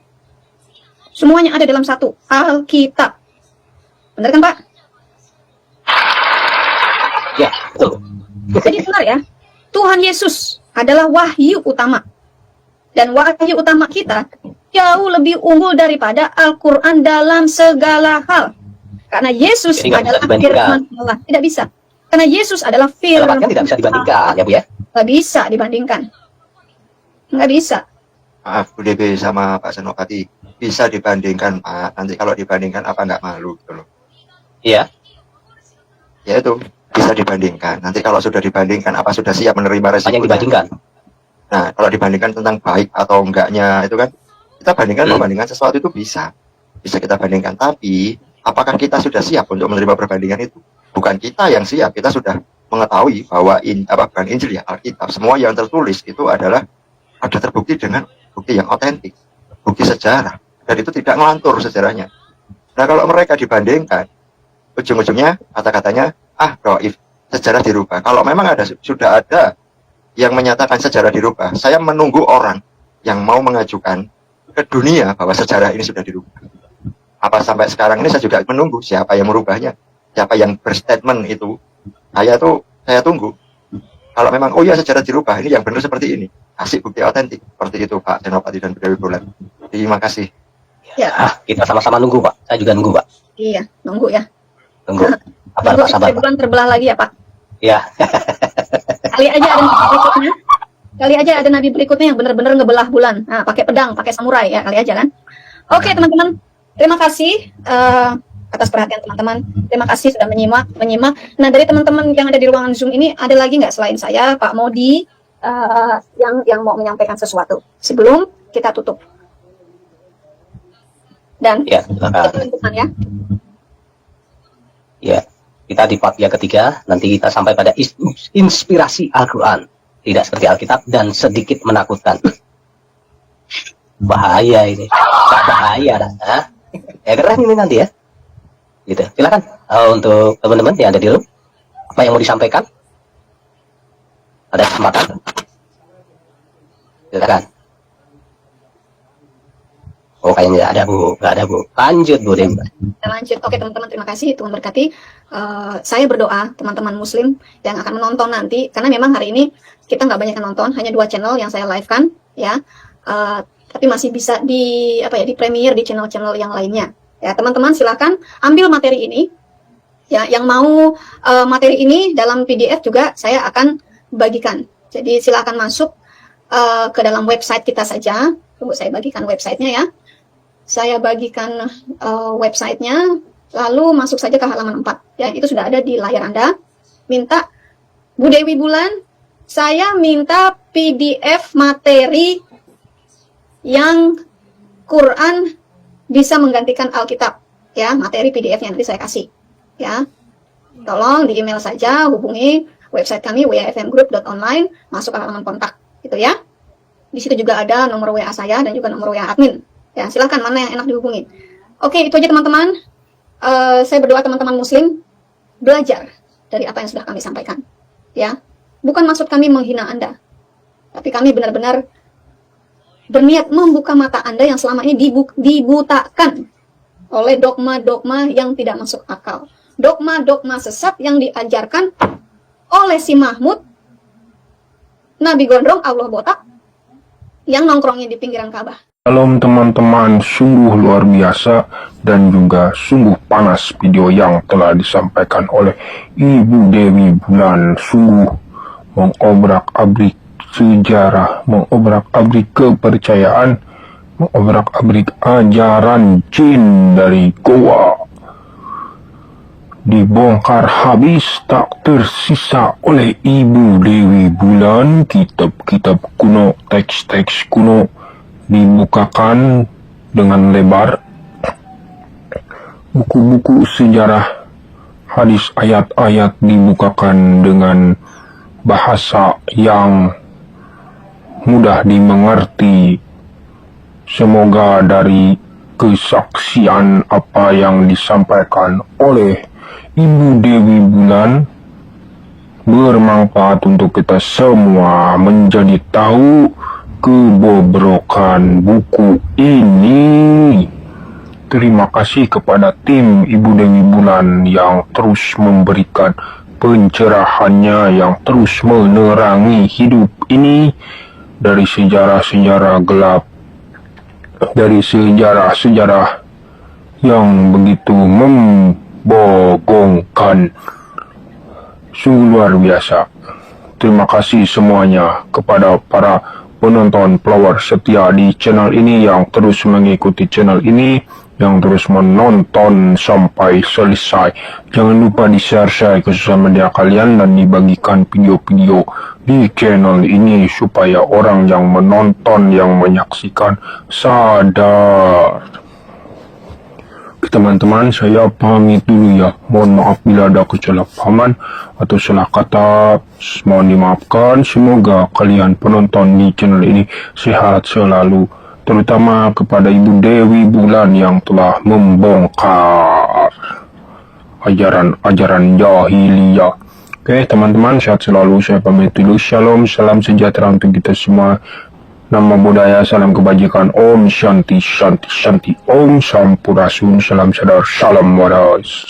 B: Semuanya ada dalam satu Alkitab. Benar kan, Pak?
C: Ya, betul.
B: Jadi benar ya, Tuhan Yesus adalah wahyu utama. Dan wahyu utama kita jauh lebih unggul daripada Al-Quran dalam segala hal. Karena Yesus
C: Jadi nggak bisa
B: adalah
C: dibandingkan.
B: firman Allah. Tidak bisa. Karena Yesus adalah firman
C: Dalam artian tidak bisa dibandingkan ya Bu ya.
B: Nggak bisa dibandingkan. Nggak bisa.
G: Maaf Bu DB sama Pak Senopati, bisa dibandingkan Pak. Nanti kalau dibandingkan apa nggak malu gitu loh.
C: Iya.
G: Ya itu bisa dibandingkan. Nanti kalau sudah dibandingkan apa sudah siap menerima resikonya?
C: Banyak dibandingkan.
G: Nah, kalau dibandingkan tentang baik atau enggaknya itu kan kita bandingkan membandingkan sesuatu itu bisa kita bandingkan. Tapi apakah kita sudah siap untuk menerima perbandingan itu? Bukan kita yang siap, kita sudah mengetahui bahwa bukan Injil ya, Alkitab, semua yang tertulis itu adalah ada terbukti dengan bukti yang otentik, bukti sejarah, dan itu tidak ngelantur sejarahnya. Nah, kalau mereka dibandingkan, ujung-ujungnya kata-katanya doif, sejarah dirubah. Kalau memang sudah ada yang menyatakan sejarah dirubah, saya menunggu orang yang mau mengajukan ke dunia bahwa sejarah ini sudah dirubah. Apa sampai sekarang ini saya juga menunggu siapa yang merubahnya, siapa yang berstatement itu. Saya tunggu. Kalau memang oh ya sejarah dirubah, ini yang benar seperti ini, kasih bukti otentik seperti itu Pak Senopati dan Bu Dewi Bulan. Terima kasih.
B: Ya.
C: Kita sama-sama nunggu Pak. Saya juga nunggu Pak.
B: Iya, nunggu ya.
C: Tunggu. Sabar Pak, sabar Pak.
B: Bulan terbelah lagi ya Pak.
C: Ya.
B: Kali aja ada nabi berikutnya. Kali aja ada nabi berikutnya yang benar-benar ngebelah bulan. Nah, pakai pedang, pakai samurai ya, kali aja kan. Oke, teman-teman. Terima kasih atas perhatian teman-teman. Terima kasih sudah menyimak. Nah, dari teman-teman yang ada di ruangan Zoom ini ada lagi nggak selain saya, Pak Modi, yang mau menyampaikan sesuatu sebelum kita tutup? Dan
C: Ya, silakan.
B: teman-teman ya.
C: Ya, kita di part yang ketiga, nanti kita sampai pada inspirasi Al-Quran. Tidak seperti Alkitab dan sedikit menakutkan. Bahaya ini. Tak bahaya dah. Ya keren ini nanti ya. Gitu. Silakan untuk teman-teman yang ada di room. Apa yang mau disampaikan? Ada kesempatan? Silakan. Oh kayaknya nggak ada Bu, nggak ada Bu. Lanjut Bu Dewi.
B: Kita lanjut. Oke teman-teman, terima kasih. Tuhan berkati. Saya berdoa teman-teman Muslim yang akan menonton nanti, karena memang hari ini kita nggak banyak yang nonton, hanya 2 channel yang saya live-kan, ya. Tapi masih bisa di premiere di channel-channel yang lainnya. Ya teman-teman silakan ambil materi ini. Ya, yang mau materi ini dalam PDF juga saya akan bagikan. Jadi silakan masuk ke dalam website kita saja. Tunggu saya bagikan websitenya ya. Saya bagikan websitenya, lalu masuk saja ke halaman 4. Ya, itu sudah ada di layar Anda. Minta Bu Dewi Bulan, saya minta PDF materi yang Quran bisa menggantikan Alkitab. Ya, materi PDF-nya nanti saya kasih. Ya, tolong di email saja, hubungi website kami wafmgroup.online, masuk ke halaman kontak, gitu ya. Di situ juga ada nomor WA saya dan juga nomor WA admin. Ya, silahkan mana yang enak dihubungi. Oke, itu aja teman-teman. Saya berdoa teman-teman Muslim belajar dari apa yang sudah kami sampaikan. Ya, bukan maksud kami menghina Anda, tapi kami benar-benar berniat membuka mata Anda yang selama ini dibutakan oleh dogma-dogma yang tidak masuk akal. Dogma-dogma sesat yang diajarkan oleh si Mahmud, Nabi Gondrong, Allah botak, yang nongkrongnya di pinggiran Ka'bah.
A: Shalom teman-teman, sungguh luar biasa dan juga sungguh panas video yang telah disampaikan oleh Ibu Dewi Bulan. Sungguh mengobrak-abrik sejarah, mengobrak-abrik kepercayaan, mengobrak-abrik ajaran jin dari Goa. Dibongkar habis tak tersisa oleh Ibu Dewi Bulan. Kitab-kitab kuno, teks-teks kuno dibukakan dengan lebar. Buku-buku sejarah, hadis, ayat-ayat dibukakan dengan bahasa yang mudah dimengerti. Semoga dari kesaksian apa yang disampaikan oleh Ibu Dewi Bulan bermanfaat untuk kita semua, menjadi tahu kebobrokan buku ini. Terima kasih kepada tim Ibu Dewi Bulan yang terus memberikan pencerahannya, yang terus menerangi hidup ini dari sejarah-sejarah gelap, dari sejarah-sejarah yang begitu membogongkan. Sungguh luar biasa. Terima kasih semuanya kepada para penonton follower setia di channel ini, yang terus mengikuti channel ini, yang terus menonton sampai selesai. Jangan lupa di-share ke sosial media kalian dan dibagikan video-video di channel ini supaya orang yang menonton, yang menyaksikan sadar. Teman-teman, saya pamit dulu ya. Mohon maaf bila ada kesalahpahaman atau salah kata. Mohon dimaafkan. Semoga kalian penonton di channel ini sehat selalu. Terutama kepada Ibu Dewi Bulan yang telah membongkar ajaran-ajaran jahiliyah. Oke teman-teman, sehat selalu. Saya pamit dulu. Shalom, salam sejahtera untuk kita semua. Nama budaya, salam kebajikan. Om Shanti Shanti Shanti. Om Sampurasun. Salam sadar. Salam waras.